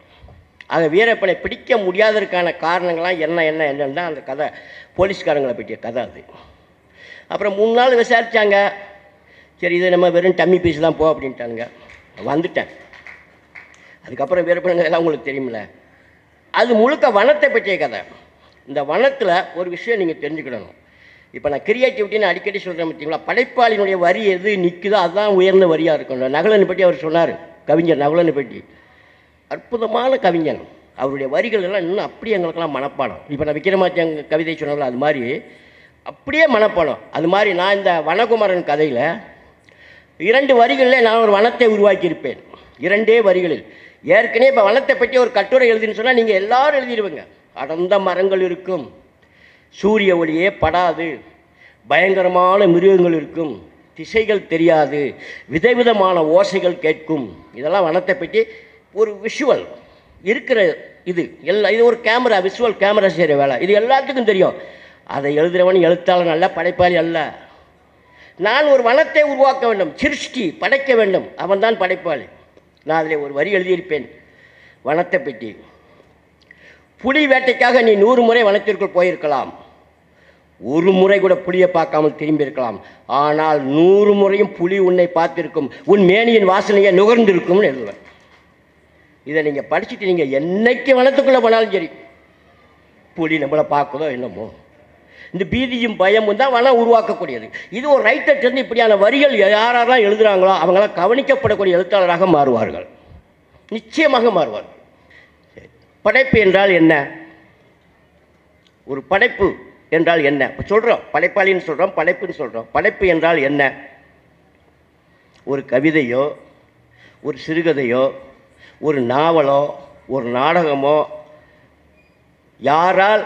S1: ஆக வீரப்பனை பிடிக்க முடியாததுக்கான காரணங்கள்லாம் என்னன்னு தான் அந்த கதை, போலீஸ்காரங்களை பற்றிய கதை அது. அப்புறம் 3 நாள் விசாரித்தாங்க. சரி இது நம்ம வெறும் டம்மி பீஸ் தான் போ அப்படின்ட்டானுங்க. வந்துட்டேன். அதுக்கப்புறம் வீரப்பன் எல்லாம் உங்களுக்கு தெரியுமில்ல, அது முழுக்க வனத்தை பற்றிய கதை. இந்த வனத்தில் ஒரு விஷயம் நீங்கள் தெரிஞ்சுக்கிடணும். இப்போ நான் கிரியேட்டிவிட்டின்னு அடிக்கடி சொல்கிறேன் பார்த்தீங்களா, படைப்பாளினுடைய வரி எது நிற்குதோ அதுதான் உயர்ந்த வரியாக இருக்கும். நகுலனை பற்றி அவர் சொன்னார், கவிஞர் நகுலனை பற்றி அற்புதமான கவிஞன். அவருடைய வரிகள் எல்லாம் இன்னும் அப்படியே எங்களுக்கெல்லாம் மனப்பாடம். இப்போ நான் விக்ரமாதித்யன் கவிதை சொன்னால அது மாதிரி அப்படியே மனப்பாடம். அது மாதிரி நான் இந்த வனகுமாரன் கதையில் 2 வரிகளில் நான் ஒரு வனத்தை உருவாக்கியிருப்பேன். 2 வரிகளில். ஏற்கனவே இப்போ வனத்தை பற்றி ஒரு கட்டுரை எழுதின்னு சொன்னால் நீங்கள் எல்லோரும் எழுதிடுவீங்க. அடர்ந்த மரங்கள் இருக்கும், சூரிய ஒளியே படாது, பயங்கரமான மிருகங்கள் இருக்கும், திசைகள் தெரியாது, விதவிதமான ஓசைகள் கேட்கும். இதெல்லாம் வனத்தை பற்றி ஒரு விஷுவல் இருக்கிற இது இது ஒரு கேமரா, விஷுவல் கேமரா செய்கிற வேலை. இது எல்லாத்துக்கும் தெரியும். அதை எழுதுகிறவன் எழுத்தாளன் அல்ல, படைப்பாளி அல்ல. நான் ஒரு வனத்தை உருவாக்க வேண்டும், சிருஷ்டி படைக்க வேண்டும், அவன்தான் படைப்பாளி. நான் அதில் ஒரு வரி எழுதியிருப்பேன் வனத்தை பற்றி. புலி வேட்டைக்காக நீ 100 முறை வனத்திற்குள் போயிருக்கலாம், 1 முறை கூட புலியை பார்க்காமல் திரும்பி இருக்கலாம். ஆனால் 100 முறையும் புலி உன்னை பார்த்திருக்கும், உன் மேனியின் வாசனையை நுகர்ந்திருக்கும்னு எழுதுவேன். இதை நீங்கள் படிச்சுட்டு நீங்கள் என்னைக்கு வனத்துக்குள்ளே போனாலும் சரி, புலி நம்மளை பார்க்குதோ என்னமோ, இந்த பீதியும் பயமும் தான் வனம் உருவாக்கக்கூடியது. இது ஒரு ரைட்டர் வந்து இப்படியான வரிகள் யாரெல்லாம் எழுதுகிறாங்களோ அவங்களாம் கவனிக்கப்படக்கூடிய எழுத்தாளராக மாறுவார்கள், நிச்சயமாக மாறுவார்கள். படைப்பு என்றால் என்ன? ஒரு படைப்பு என்றால் என்ன? இப்போ சொல்கிறோம் படைப்பாளின்னு சொல்கிறோம், படைப்புன்னு சொல்கிறோம். படைப்பு என்றால் என்ன? ஒரு கவிதையோ, ஒரு சிறுகதையோ, ஒரு நாவலோ, ஒரு நாடகமோ யாரால்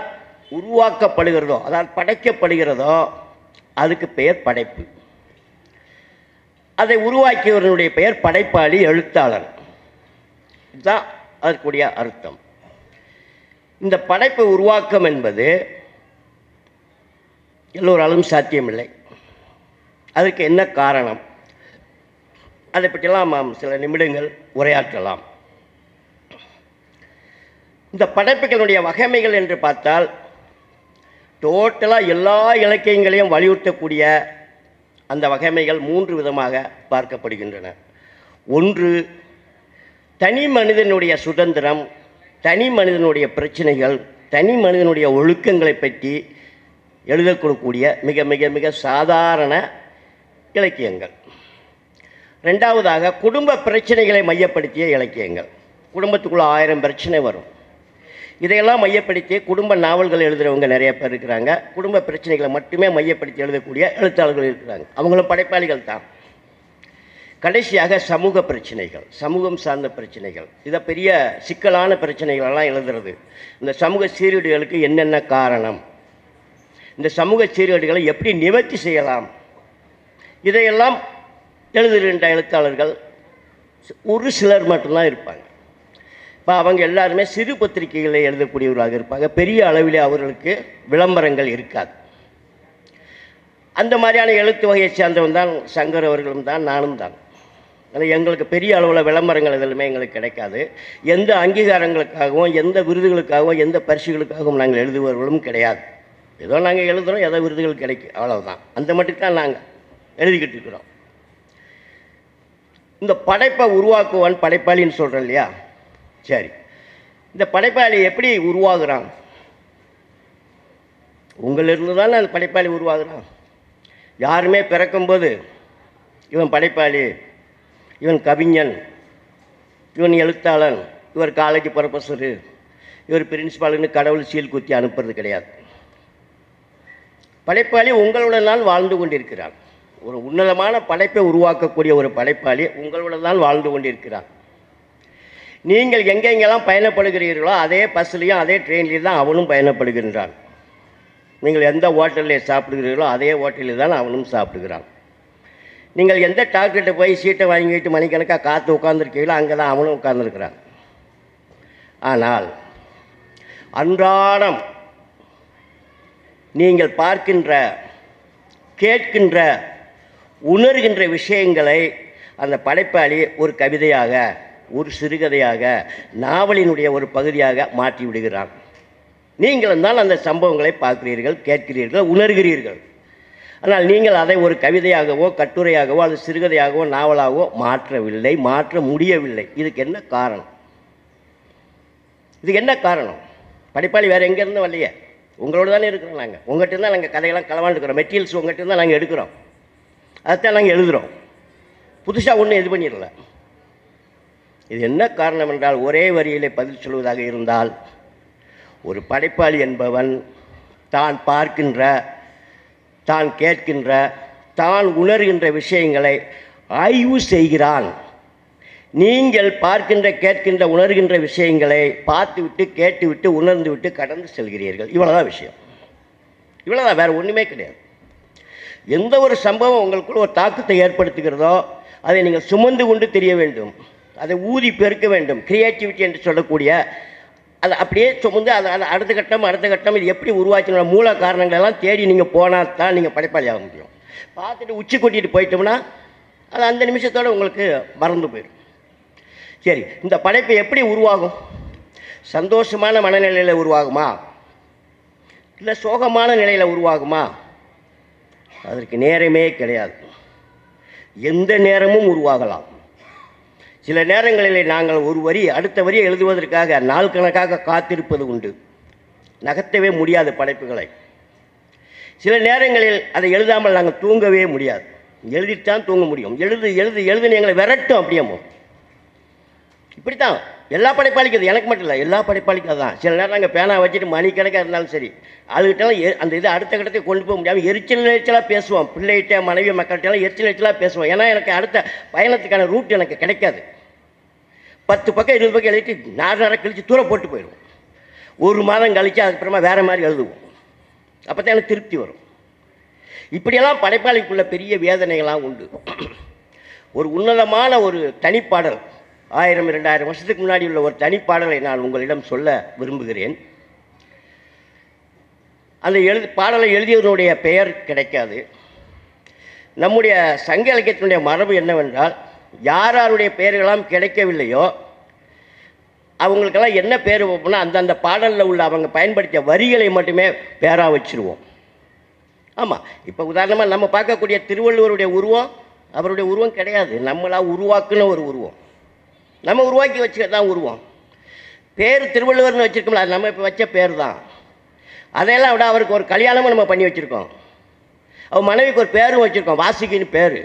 S1: உருவாக்கப்படுகிறதோ, அதாவது படைக்கப்படுகிறதோ, அதுக்கு பெயர் படைப்பு. அதை உருவாக்கியவர்களுடைய பெயர் படைப்பாளி, எழுத்தாளர். இதுதான் அதற்குரிய அர்த்தம். இந்த படைப்பு உருவாக்கம் என்பது எல்லோராலும் சாத்தியமில்லை. அதற்கு என்ன காரணம்? அதை பற்றியெல்லாம் நாம் சில நிமிடங்கள் உரையாற்றலாம். இந்த படைப்புகளுடைய வகைமைகள் என்று பார்த்தால் டோட்டலாக எல்லா இலக்கியங்களையும் வலியுறுத்தக்கூடிய அந்த வகைமைகள் 3 விதமாக பார்க்கப்படுகின்றன. ஒன்று, தனி மனிதனுடைய சுதந்திரம், தனி மனிதனுடைய பிரச்சனைகள், தனி மனிதனுடைய ஒழுக்கங்களை பற்றி எழுதக்கூடிய மிக மிக மிக சாதாரண இலக்கியங்கள். ரெண்டாவதாக, குடும்ப பிரச்சனைகளை மையப்படுத்திய இலக்கியங்கள். குடும்பத்துக்குள்ளே 1000 பிரச்சனை வரும். இதையெல்லாம் மையப்படுத்தி குடும்ப நாவல்கள் எழுதுகிறவங்க நிறைய பேர் இருக்கிறாங்க. குடும்ப பிரச்சனைகளை மட்டுமே மையப்படுத்தி எழுதக்கூடிய எழுத்தாளர்கள் இருக்கிறாங்க. அவங்களும் படைப்பாளிகள் தான். கடைசியாக சமூக பிரச்சனைகள், சமூகம் சார்ந்த பிரச்சனைகள். இதை பெரிய சிக்கலான பிரச்சனைகளெல்லாம் எழுதுறது. இந்த சமூக சீர்கேடுகளுக்கு என்னென்ன காரணம், இந்த சமூக சீர்கேடுகளை எப்படி நிவர்த்தி செய்யலாம், இதையெல்லாம் எழுதுகின்ற எழுத்தாளர்கள் ஒரு சிலர் மட்டும்தான் இருப்பாங்க. இப்போ அவங்க எல்லாருமே சிறு பத்திரிகைகளை எழுதக்கூடியவர்களாக இருப்பாங்க. பெரிய அளவில் அவர்களுக்கு விளம்பரங்கள் இருக்காது. அந்த மாதிரியான எழுத்து வகையை சேர்ந்தவன் தான் சங்கர் அவர்களும் தான், நானும் தான். ஆனால் எங்களுக்கு பெரிய அளவில் விளம்பரங்கள் எதுவுமே எங்களுக்கு கிடைக்காது. எந்த அங்கீகாரங்களுக்காகவும், எந்த விருதுகளுக்காகவும், எந்த பரிசுகளுக்காகவும் நாங்கள் எழுதுபவர்களும் கிடையாது. ஏதோ நாங்கள் எழுதுகிறோம், ஏதோ விருதுகள் கிடைக்கும், அவ்வளவுதான். அந்த மட்டும் தான் நாங்கள் எழுதிக்கிட்டு இருக்கிறோம். இந்த படைப்பை உருவாக்குவான் படைப்பாளின்னு சொல்கிறேன் இல்லையா? சரி, இந்த படைப்பாளி எப்படி உருவாகுறான்? உங்களிருந்து தானே அந்த படைப்பாளி உருவாகுறான். யாருமே பிறக்கும்போது இவன் படைப்பாளி, இவன் கவிஞன், இவன் எழுத்தாளன், இவர் காலேஜ் ப்ரொஃபஸரு, இவர் பிரின்சிபாலுன்னு கடவுள் சீல் குத்தி அனுப்புறது கிடையாது. படைப்பாளி உங்களுடன் தான் வாழ்ந்து கொண்டிருக்கிறார். ஒரு உன்னதமான படைப்பை உருவாக்கக்கூடிய ஒரு படைப்பாளி உங்களுடன் தான் வாழ்ந்து கொண்டிருக்கிறார். நீங்கள் எங்கெங்கெல்லாம் பயணப்படுகிறீர்களோ அதே பஸ்லையும் அதே ட்ரெயின்லேயும் தான் அவனும் பயணப்படுகின்றான். நீங்கள் எந்த ஹோட்டலில் சாப்பிடுகிறீர்களோ அதே ஹோட்டலில் தான் அவனும் சாப்பிடுகிறான். நீங்கள் எந்த டாக்டர்கிட்ட போய் சீட்டை வாங்கிட்டு மணிக்கணக்காக காற்று உட்காந்துருக்கீங்களோ அங்கே தான் அவனும் உட்கார்ந்துருக்கிறான். ஆனால் அன்றாடம் நீங்கள் பார்க்கின்ற, கேட்கின்ற, உணர்கின்ற விஷயங்களை அந்த படைப்பாளி ஒரு கவிதையாக, ஒரு சிறுகதையாக, நாவலினுடைய ஒரு பகுதியாக மாற்றி விடுகிறான். நீங்களும் தான் அந்த சம்பவங்களை பார்க்கிறீர்கள், கேட்கிறீர்கள், உணர்கிறீர்கள். ஆனால் நீங்கள் அதை ஒரு கவிதையாகவோ, கட்டுரையாகவோ, அது சிறுகதையாகவோ, நாவலாகவோ மாற்றவில்லை, மாற்ற முடியவில்லை. இதுக்கு என்ன காரணம்? இதுக்கு என்ன காரணம்? படைப்பாளி வேறு எங்கேருந்து வரலையே, உங்களோட தானே இருக்கிறோம். நாங்கள் உங்கள்கிட்ட தான் நாங்கள் கதையெல்லாம் களவாண்டுக்கிறோம். மெட்டீரியல்ஸ் உங்கள்கிட்ட தான் நாங்கள் எடுக்கிறோம், அதைத்தான் நாங்கள் எழுதுகிறோம். புதுசாக ஒன்றும் இது பண்ணிடல. இது என்ன காரணம் என்றால், ஒரே வரியிலே பதில் சொல்வதாக இருந்தால், ஒரு படைப்பாளி என்பவன் தான் பார்க்கின்ற, தான் கேட்கின்ற, தான் உணர்கின்ற விஷயங்களை ஆய்வு செய்கிறான். நீங்கள் பார்க்கின்ற, கேட்கின்ற, உணர்கின்ற விஷயங்களை பார்த்துவிட்டு, கேட்டுவிட்டு, உணர்ந்து விட்டு கடந்து செல்கிறீர்கள். இவ்வளோதான் விஷயம். இவ்வளோதான், வேறு ஒன்றுமே கிடையாது. எந்த ஒரு சம்பவம் உங்களுக்குள்ள ஒரு தாக்கத்தை ஏற்படுத்துகிறதோ அதை நீங்கள் சுமந்து கொண்டு தெரிய வேண்டும், அதை ஊதி பெருக்க வேண்டும். கிரியேட்டிவிட்டி என்று சொல்லக்கூடிய அதை அப்படியே சுமந்து அதை அடுத்த கட்டம் இது எப்படி உருவாக்கணும், மூல காரணங்களெல்லாம் தேடி நீங்கள் போனால் தான் நீங்கள் படைப்பாளி ஆக முடியும். பார்த்துட்டு உச்சி கொட்டிட்டு போயிட்டோம்னா அது அந்த நிமிஷத்தோடு உங்களுக்கு மறந்து போயிடும். சரி, இந்த படைப்பு எப்படி உருவாகும்? சந்தோஷமான மனநிலையில் உருவாகுமா, இல்லை சோகமான நிலையில் உருவாகுமா? அதற்கு நேரமே கிடையாது. எந்த நேரமும் உருவாகலாம். சில நேரங்களில் நாங்கள் ஒரு வரி அடுத்த வரியை எழுதுவதற்காக நாள் கணக்காக காத்திருப்பது உண்டு. நகர்த்தவே முடியாது படைப்புகளை. சில நேரங்களில் அதை எழுதாமல் நாங்கள் தூங்கவே முடியாது. எழுதித்தான் தூங்க முடியும். எழுதுன்னு எங்களை விரட்டும் அப்படியே. இப்படித்தான் எல்லா படைப்பாளிக்கும் அது, எனக்கு மட்டும் இல்லை, எல்லா படைப்பாளிக்கும் தான். சில நேரம் நாங்கள் பேனா வச்சுட்டு மணிக்கணக்காக இருந்தாலும் சரி, அதுக்கிட்டலாம் அந்த இதை அடுத்த கட்டத்தை கொண்டு போக முடியாமல் எரிச்சலாக பேசுவோம். பிள்ளைகிட்ட மனைவி மக்கள்கிட்டலாம் எரிச்சலாக பேசுவோம். ஏன்னா எனக்கு அடுத்த பயணத்துக்கான ரூட் எனக்கு கிடைக்காது. 10 பக்கம் 20 பக்கம் எழுதிட்டு நேரம் கழித்து தூர போட்டு போயிடுவோம். ஒரு மாதம் கழித்து அதுக்கப்புறமா வேறு மாதிரி எழுதுவோம். அப்போ தான் எனக்கு திருப்தி வரும். இப்படியெல்லாம் படைப்பாளிக்குள்ள பெரிய வேதனைகள்லாம் உண்டு. ஒரு உன்னதமான ஒரு தனிப்பாடல் 1000-2000 வருஷத்துக்கு முன்னாடி உள்ள ஒரு தனிப்பாடலை நான் உங்களிடம் சொல்ல விரும்புகிறேன். அந்த பாடலை எழுதியவனுடைய பெயர் கிடைக்காது. நம்முடைய சங்க இலக்கியத்தினுடைய மரபு என்னவென்றால், யார் யாருடைய பெயர்களெல்லாம் கிடைக்கவில்லையோ அவங்களுக்கெல்லாம் என்ன பேர் வைப்போம்னா அந்தந்த பாடலில் உள்ள அவங்க பயன்படுத்திய வரிகளை மட்டுமே பேராக வச்சுருவோம். ஆமாம், இப்போ உதாரணமாக நம்ம பார்க்கக்கூடிய திருவள்ளுவருடைய உருவம் அவருடைய உருவம் கிடையாது, நம்மளாக உருவாக்குன ஒரு உருவம், நம்ம உருவாக்கி வச்சுக்க தான் உருவம். பேர் திருவள்ளுவர்னு வச்சுருக்கோம்ல, அது நம்ம இப்போ வச்ச பேர் தான். அதையெல்லாம் விட அவருக்கு ஒரு கல்யாணமும் நம்ம பண்ணி வச்சுருக்கோம். அவர் மனைவிக்கு ஒரு பேரும் வச்சுருக்கோம், வாசுகின்னு பேர்.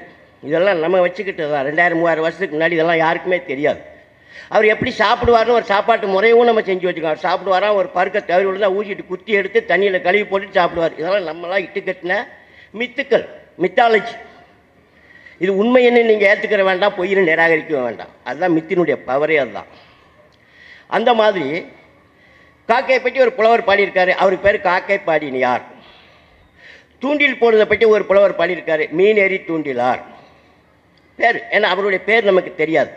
S1: இதெல்லாம் நம்ம வச்சுக்கிட்டு தான் 2000-3000 வருஷத்துக்கு முன்னாடி இதெல்லாம் யாருக்குமே தெரியாது. அவர் எப்படி சாப்பிடுவார்னு ஒரு சாப்பாட்டு முறையும் நம்ம செஞ்சு வச்சுக்கோம். அவர் சாப்பிடுவாராம், ஒரு பருக்க தவறி விழுந்தால் ஊசிட்டு குத்தி எடுத்து தண்ணியில் கழுவி போட்டு சாப்பிடுவார். இதெல்லாம் நம்மளாம் இட்டு கட்டின மித்துக்கள், மித்தாலஜி. இது உண்மைன்னு நீங்கள் ஏற்றுக்கிற வேண்டாம், பொய்ன்னு நிராகரிக்க வேண்டாம். அதுதான் மித்தினுடைய பவரே. அதுதான். அந்த மாதிரி காக்கையை பற்றி ஒரு புலவர் பாடியிருக்காரு, அவருக்கு பேர் காக்கை பாடினியார். தூண்டில் போடுறதை பற்றி ஒரு புலவர் பாடியிருக்காரு, மீனேறி தூண்டிலார் பேர். ஏன்னா அவருடைய பேர் நமக்கு தெரியாது.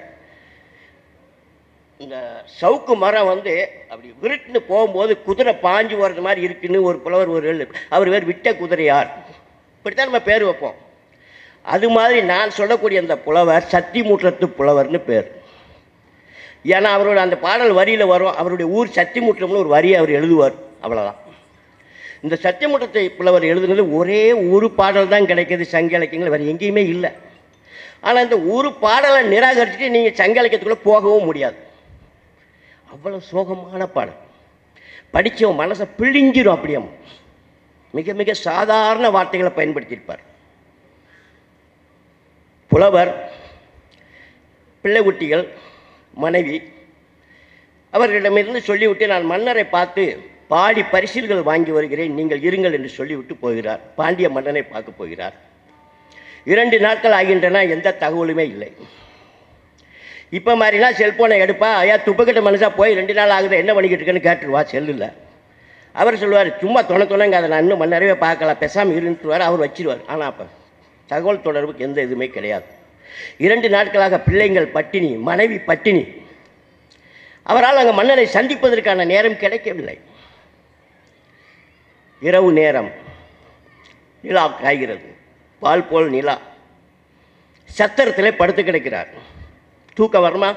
S1: இந்த சவுக்கு மரம் அப்படி விருட்டுன்னு போகும்போது குதிரை பாஞ்சு போகிறது மாதிரி இருக்குன்னு ஒரு புலவர் அவர் பேர் விட்ட குதிரையார். இப்படித்தான் நம்ம பேர் வைப்போம். அது மாதிரி நான் சொல்லக்கூடிய அந்த புலவர் சத்திமுற்றத்து புலவர்னு பேர். ஏன்னா அவரோட அந்த பாடல் வரியில் வரும், அவருடைய ஊர் சத்திமுற்றம்னு ஒரு வரியை அவர் எழுதுவார், அவ்வளோதான். இந்த சத்திமுற்றத்தை புலவர் எழுதுனது ஒரே ஒரு பாடல் தான் கிடைக்கிது சங்க இலக்கியங்கள், வேறு எங்கேயுமே இல்லை. ஆனால் இந்த ஒரு பாடலை நிராகரிச்சுட்டு நீங்கள் சங்க இலக்கியத்துக்குள்ளே போகவும் முடியாது. அவ்வளோ சோகமான பாடல், படித்தவன் மனசை பிழிஞ்சிடும். அப்படியே மிக மிக சாதாரண வார்த்தைகளை பயன்படுத்தியிருப்பார் புலவர். பிள்ளை குட்டிகள், மனைவி, அவர்களிடமிருந்து சொல்லிவிட்டு நான் மன்னரை பார்த்து பாடி பரிசில்கள் வாங்கி வருகிறேன், நீங்கள் இருங்கள் என்று சொல்லிவிட்டு போகிறார். பாண்டிய மன்னனை பார்க்க போகிறார். 2 நாட்கள் ஆகின்றன, எந்த தகவலுமே இல்லை. இப்போ மாதிரினா செல்ஃபோனை எடுப்பா, ஐயா துப்புக்கிட்ட மனுஷா போய் 2 நாள் ஆகுது என்ன பண்ணிக்கிட்டு இருக்குன்னு கேட்டுருவா செல்லில். அவர் சொல்லுவார், சும்மா துணைங்க, அதை நான் இன்னும் மன்னரவே பார்க்கலாம், பெசாமல் இருந்துருவார், அவர் வச்சிருவார். ஆனால் அப்போ தகவல் தொடர்புக்கு எந்த இதுவுமே கிடையாது. 2 நாட்களாக பிள்ளைங்கள் பட்டினி, மனைவி பட்டினி. அவரால் அங்கே மன்னரை சந்திப்பதற்கான நேரம் கிடைக்கவில்லை. இரவு நேரம், நிலா காய்கிறது, பால் போல் நிலா. சத்திரத்தில் படுத்து கிடக்கிறார். தூக்கம் வருமா?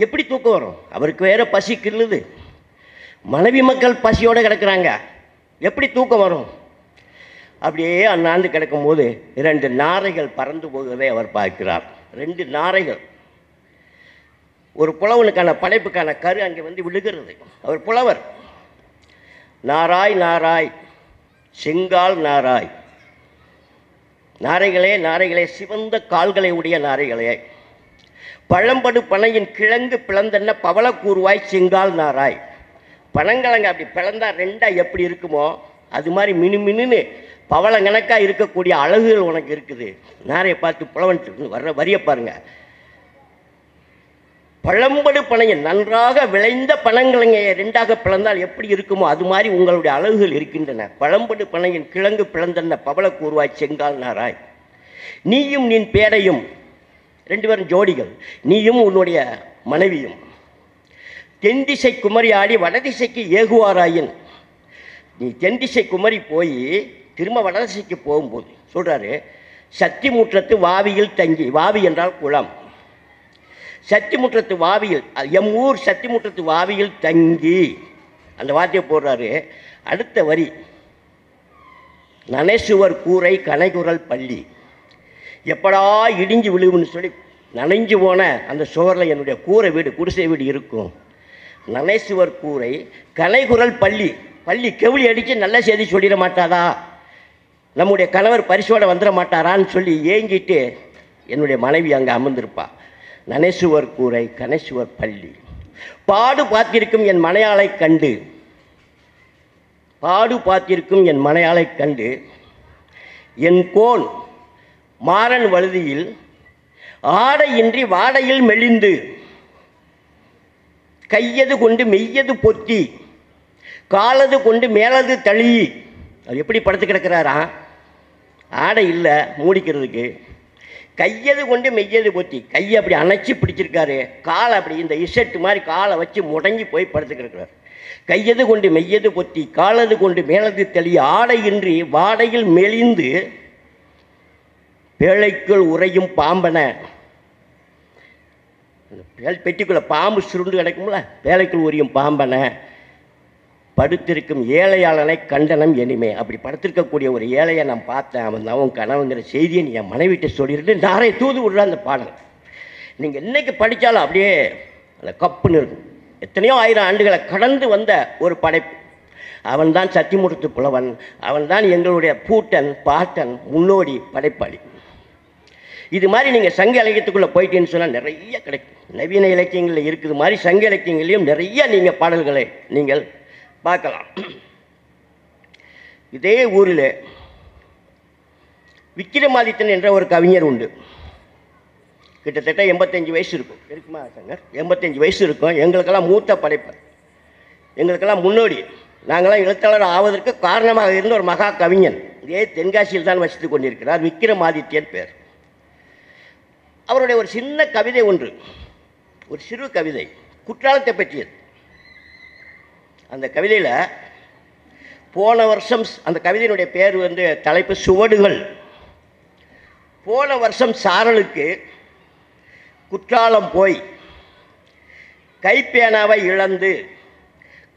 S1: எப்படி தூக்கம் வரும்? அவருக்கு வேற பசி கிள்ளுது, மனைவி மக்கள் பசியோடு கிடக்கிறாங்க, எப்படி தூக்கம் வரும்? அப்படியே அண்ணாந்து கிடக்கும்போது 2 நாரைகள் பறந்து போகிறதை அவர் பார்க்கிறார். 2 நாரைகள். ஒரு புலவனுக்கான படைப்புக்கான கரு அங்கே விழுகிறது. அவர் புலவர். நாராய் நாராய் செங்கால் நாராய், நாரைகளே நாரைகளே, சிவந்த கால்களை உடைய நாரைகளே, பழம்படு பனையின் கிழங்கு பிளந்தென்ன பவள கூறுவாய் செங்கால் நாராய். பனங்கிழங்கு அப்படி பிளந்தா 2 எப்படி இருக்குமோ அது மாதிரி மினுமின்னு பவளங்கணக்காக இருக்கக்கூடிய அழகுகள் உனக்கு இருக்குது. நாரையை பார்த்து புலவன் வர்ற வரிய பாருங்க. பழம்படு பனையின், நன்றாக விளைந்த பனங்கிழங்கை 2ஆக பிளந்தால் எப்படி இருக்குமோ அது மாதிரி உங்களுடைய அழகுகள் இருக்கின்றன. பழம்படு பனையின் கிழங்கு பிளந்தென்ன பவள கூறுவாய் செங்கால் நாராய். நீயும் நின் பேரையும், 2 பேரும் ஜோடிகள், நீயும் உன்னுடைய மனைவியும் தென்திசை குமரி ஆடி வடதிசைக்கு ஏகுவாராயின். நீ தென்திசை குமரி போய் திரும்ப வடதிசைக்கு போகும்போது சொல்கிறாரு, சத்திமுற்றத்து வாவியில் தங்கி, வாவி என்றால் குளம், சத்திமுற்றத்து வாவியில், எம் ஊர் சத்திமுற்றத்து வாவியில் தங்கி, அந்த வார்த்தையை போடுறாரு. அடுத்த வரி, நனைசுவர் கூரை கனைகுரல் பள்ளி. எப்படா இடிஞ்சு விழுவுன்னு சொல்லி நனைஞ்சு போன அந்த சுவரில் என்னுடைய கூரை வீடு, குடிசை வீடு இருக்கும். நனைசுவர் கூரை கனைகுரல் பள்ளி. பள்ளி கெவுளி அடித்து நல்ல செய்தி சொல்லிட மாட்டாதா, நம்முடைய கணவர் பரிசோட வந்துட மாட்டாரான்னு சொல்லி ஏங்கிட்டு என்னுடைய மனைவி அங்கே அமர்ந்திருப்பா. நனைசுவர் கூரை கனைசுவர் பள்ளி. பாடு பார்த்திருக்கும் என் மனையாளை கண்டு, பாடு பார்த்திருக்கும் என் மனையாளை கண்டு, என் கோன் மாறன் வழுதியில் ஆடையின்றி வாடையில் மெலிந்து, கையது கொண்டு மெய்யது பொத்தி, காலது கொண்டு மேலது தளி. அது எப்படி படுத்து கிடக்கிறாரா? ஆடை இல்லை மூடிக்கிறதுக்கு, கையது கொண்டு மெய்யது பொத்தி, கையை அப்படி அணைச்சி பிடிச்சிருக்காரு, காலை அப்படி இந்த இசட்டு மாதிரி காலை வச்சு முடங்கி போய் படுத்து கிடக்கிறார். கையது கொண்டு மெய்யது பொத்தி, காலது கொண்டு மேலது தளி, ஆடையின்றி வாடையில் மெலிந்து, பேழைக்குள் உறையும் பாம்பன. பெட்டிக்குள்ள பாம்பு சுருண்டு கிடக்கும்ல, பேழைக்குள் உரியும் பாம்பன படுத்திருக்கும் ஏழையாளனை கண்டனம் இனிமே. அப்படி படுத்திருக்கக்கூடிய ஒரு ஏழையை நான் பார்த்தேன், அவன் அவன் கனவுங்கிற செய்தியை நீ என் மனைவிட்ட சொல்லிட்டு நாரே தூது விடுற அந்த பாடல். நீங்கள் இன்னைக்கு படித்தாலும் அப்படியே அந்த கப்புன்னு இருக்கும். எத்தனையோ ஆயிரம் ஆண்டுகளை கடந்து வந்த ஒரு படைப்பு. அவன்தான் சத்திமுகத்து புலவன், அவன்தான் எங்களுடைய பூட்டன் பாட்டன் முன்னோடி படைப்பாளி. இது மாதிரி நீங்கள் சங்க இலக்கியத்துக்குள்ளே போயிட்டேன்னு சொன்னால் நிறைய கிடைக்கும். நவீன இலக்கியங்களில் இருக்குது மாதிரி சங்க இலக்கியங்களையும் நிறைய நீங்கள் பாடல்களை நீங்கள் பார்க்கலாம். இதே ஊரில் விக்கிரமாதித்தன் என்ற ஒரு கவிஞர் உண்டு. கிட்டத்தட்ட 85 வயசு இருக்கும். இருக்குமா சங்கர்? 85 வயசு இருக்கும். எங்களுக்கெல்லாம் மூத்த படைப்பர், எங்களுக்கெல்லாம் முன்னோடி. நாங்களாம் எழுத்தாளர் ஆவதற்கு காரணமாக இருந்த ஒரு மகா கவிஞன் இதே தென்காசியில் தான் வசித்து கொண்டிருக்கிறார். விக்கிரமாதித்யன் பேர். அவருடைய ஒரு சின்ன கவிதை ஒன்று, ஒரு சிறு கவிதை, குற்றாலத்தை பற்றியது. அந்த கவிதையில் போன வருஷம், அந்த கவிதையினுடைய பேர் தலைப்பு சுவடுகள். போன வருஷம் சாரலுக்கு குற்றாலம் போய் கைப்பேனாவை இழந்து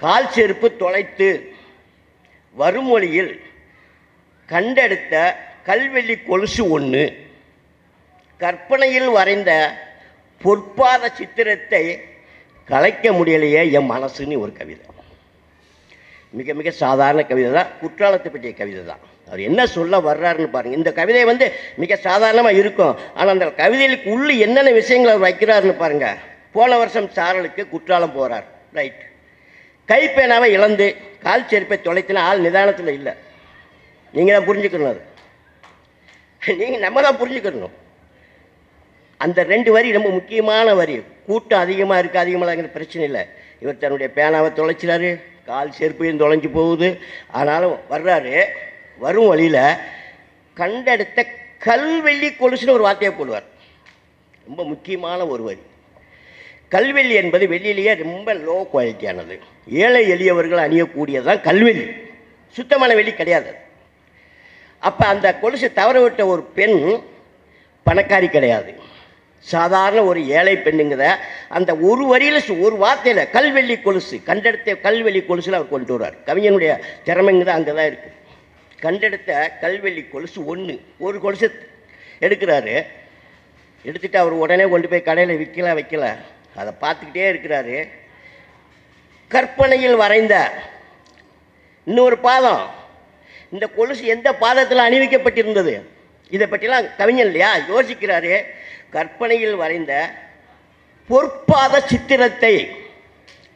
S1: கால் செருப்பு தொலைத்து வருமொழியில் கண்டெடுத்த கல்வெள்ளி கொலுசு ஒன்று, கற்பனையில் வரைந்த பொற்பாத சித்திரத்தை கலைக்க முடியலையே என் மனசுன்னு ஒரு கவிதை. மிக மிக சாதாரண கவிதை தான், குற்றாலத்தை பற்றிய கவிதை தான். அவர் என்ன சொல்ல வர்றாருன்னு பாருங்கள். இந்த கவிதை மிக சாதாரணமாக இருக்கும், ஆனால் அந்த கவிதைகளுக்கு உள்ளே என்னென்ன விஷயங்கள் அவர் வைக்கிறாருன்னு பாருங்கள். போன வருஷம் சாரலுக்கு குற்றாலம் போகிறார், ரைட். கைப்பேனாவை இழந்து கால் செருப்பை தொலைத்தின ஆள் நிதானத்தில் இல்லை. நீங்கள் தான் புரிஞ்சுக்கணும், அது நீங்கள் நம்ம தான் புரிஞ்சுக்கணும். அந்த 2 வரி ரொம்ப முக்கியமான வரி. கூட்டம் அதிகமாக இருக்குது, அதிகமாகங்கிற பிரச்சனை இல்லை. இவர் தன்னுடைய பேனாவை தொலைச்சிறாரு, கால் செருப்பையும் தொலைஞ்சு போகுது. ஆனாலும் வர்றாரு, வரும் வழியில் கண்டெடுத்த கல்வெள்ளி கொலுசுன்னு ஒரு வார்த்தையை போடுவார். ரொம்ப முக்கியமான ஒரு வரி. கல்வெள்ளி என்பது வெள்ளியிலேயே ரொம்ப லோ குவாலிட்டியானது. ஏழை எளியவர்கள் அணியக்கூடியதான் கல்வெள்ளி, சுத்தமான வெள்ளி கிடையாது. அப்போ அந்த கொலுசு தவற விட்ட ஒரு பெண் பணக்காரி கிடையாது, சாதாரண ஒரு ஏழை பெண்ணுங்கிற அந்த ஒரு வரியில், ஒரு வார்த்தையில் கல்வெள்ளி கொலுசு, கண்டெடுத்த கல்வெள்ளி கொலுசில் அவர் கொண்டு வர்றார். கவிஞனுடைய திறமைங்கிறது அங்கே தான் இருக்குது. கண்டெடுத்த கல்வெள்ளி கொலுசு ஒன்று, ஒரு கொலுசு எடுக்கிறாரு. எடுத்துகிட்டு அவர் உடனே கொண்டு போய் கடையில் வைக்கல, அதை பார்த்துக்கிட்டே இருக்கிறாரு. கற்பனையில் வரைந்த இன்னொரு பாதம், இந்த கொலுசு எந்த பாதத்தில் அணிவிக்கப்பட்டிருந்தது, இதை பற்றிலாம் கவிஞன் இல்லையா யோசிக்கிறாரு. கற்பனையில் வரைந்த பொற்பாத சித்திரத்தை,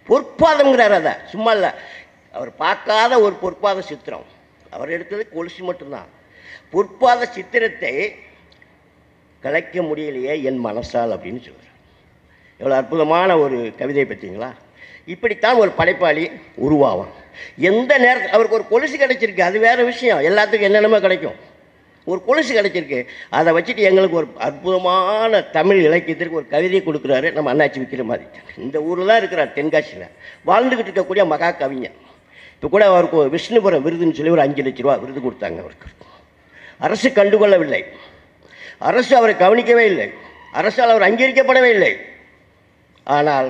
S1: பொற்பாதம்ங்கிறார், அதை சும்மா இல்லை, அவர் பார்க்காத ஒரு பொற்பாத சித்திரம். அவர் எடுத்தது கொலுசு மட்டும்தான். பொற்பாத சித்திரத்தை கலைக்க முடியலையே என் மனசால் அப்படின்னு சொல்கிறார். எவ்வளோ அற்புதமான ஒரு கவிதை பார்த்தீங்களா? இப்படித்தான் ஒரு படைப்பாளி உருவாகும். எந்த நேரத்தில் அவருக்கு ஒரு கொலுசு கிடைச்சிருக்கு, அது வேறு விஷயம். எல்லாத்துக்கும் என்னென்னமோ கிடைக்கும். ஒரு கொலுசு கிடைச்சிருக்கு, அதை வச்சுட்டு எங்களுக்கு ஒரு அற்புதமான தமிழ் இலக்கியத்திற்கு ஒரு கவிதையை கொடுக்குறாரு நம்ம அண்ணாச்சி விக்கிரமாதித்யன். இந்த ஊரில் தான் இருக்கிறார், தென்காசியில் வாழ்ந்துக்கிட்டு இருக்கக்கூடிய மகா கவிஞர். இப்போ கூட அவருக்கு விஷ்ணுபுரம் விருதுன்னு சொல்லி ஒரு 5 லட்ச ரூபா விருது கொடுத்தாங்க அவருக்கு. அரசு கண்டுகொள்ளவில்லை, அரசு அவரை கவனிக்கவே இல்லை, அரசால் அவர் அங்கீகரிக்கப்படவே இல்லை. ஆனால்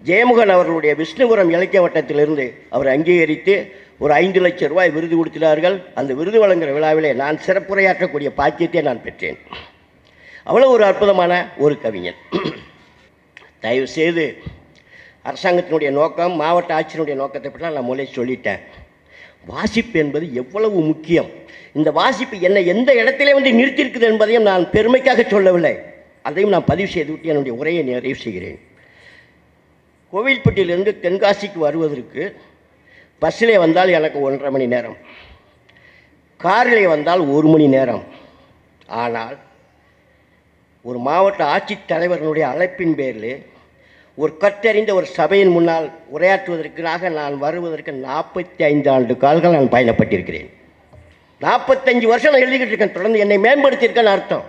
S1: ஜெயமுகன் அவர்களுடைய விஷ்ணுபுரம் இலக்கிய வட்டத்திலிருந்து அவர் அங்கீகரித்து ஒரு 5 லட்சம் ரூபாய் விருது கொடுக்கிறார்கள். அந்த விருது வழங்குகிற விழாவிலே நான் சிறப்புரையாற்றக்கூடிய பாக்கியத்தை நான் பெற்றேன். அவ்வளோ ஒரு அற்புதமான ஒரு கவிஞன். தயவு செய்து அரசாங்கத்தினுடைய நோக்கம், மாவட்ட ஆட்சியினுடைய நோக்கத்தை பற்றி நான் முதலே சொல்லிட்டேன். வாசிப்பு என்பது எவ்வளவு முக்கியம். இந்த வாசிப்பு என்னை எந்த இடத்திலே நிறுத்தியிருக்குது என்பதையும் நான் பெருமைக்காக சொல்லவில்லை, அதையும் நான் பதிவு செய்துவிட்டு என்னுடைய உரையை நிறைவு செய்கிறேன். கோவில்பட்டியிலிருந்து தென்காசிக்கு வருவதற்கு பஸ்ஸிலே வந்தால் எனக்கு 1.5 மணி நேரம், காரிலே வந்தால் 1 மணி நேரம். ஆனால் ஒரு மாவட்ட ஆட்சித்தலைவர்களுடைய அழைப்பின் பேரில் ஒரு கற்றறிந்த ஒரு சபையின் முன்னால் உரையாற்றுவதற்காக நான் வருவதற்கு 45 ஆண்டு காலங்கள் நான் பயணப்பட்டிருக்கிறேன். 45 வருஷம் நான் எழுதிக்கிட்டு இருக்கேன். தொடர்ந்து என்னை மேம்படுத்தியிருக்கேன்னு அர்த்தம்.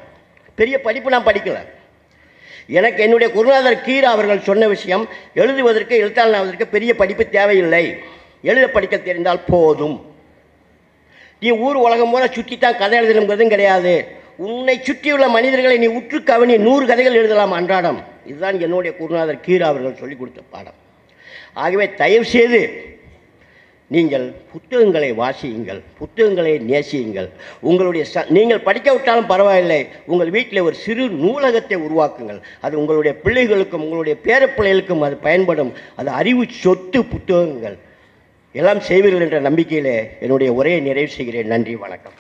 S1: பெரிய படிப்பு நான் படிக்கலை. எனக்கு என்னுடைய குருநாதர் கீரா அவர்கள் சொன்ன விஷயம், எழுதுவதற்கு எழுத்தாளனாவதற்கு பெரிய படிப்பு தேவையில்லை, எழுத படிக்க தெரிந்தால் போதும். நீ ஊர் உலகம் போல சுற்றித்தான் கதை எழுதணுங்கிறதும் கிடையாது. உன்னை சுற்றியுள்ள மனிதர்களை நீ உற்று கவனி, 100 கதைகள் எழுதலாம் அன்றாடம். இதுதான் என்னுடைய குருநாதர் கீரா அவர்கள் சொல்லிக் கொடுத்த பாடம். ஆகவே தயவுசெய்து நீங்கள் புத்தகங்களை வாசியுங்கள், புத்தகங்களை நேசியுங்கள். உங்களுடைய நீங்கள் படிக்க விட்டாலும் பரவாயில்லை, உங்கள் வீட்டில் ஒரு சிறு நூலகத்தை உருவாக்குங்கள். அது உங்களுடைய பிள்ளைகளுக்கும் உங்களுடைய பேரப்பிள்ளைகளுக்கும் அது பயன்படும். அது அறிவு சொத்து புத்தகங்கள். எல்லாம் செய்வீர்கள் என்ற நம்பிக்கையிலே என்னுடைய உரையை நிறைவு செய்கிறேன். நன்றி, வணக்கம்.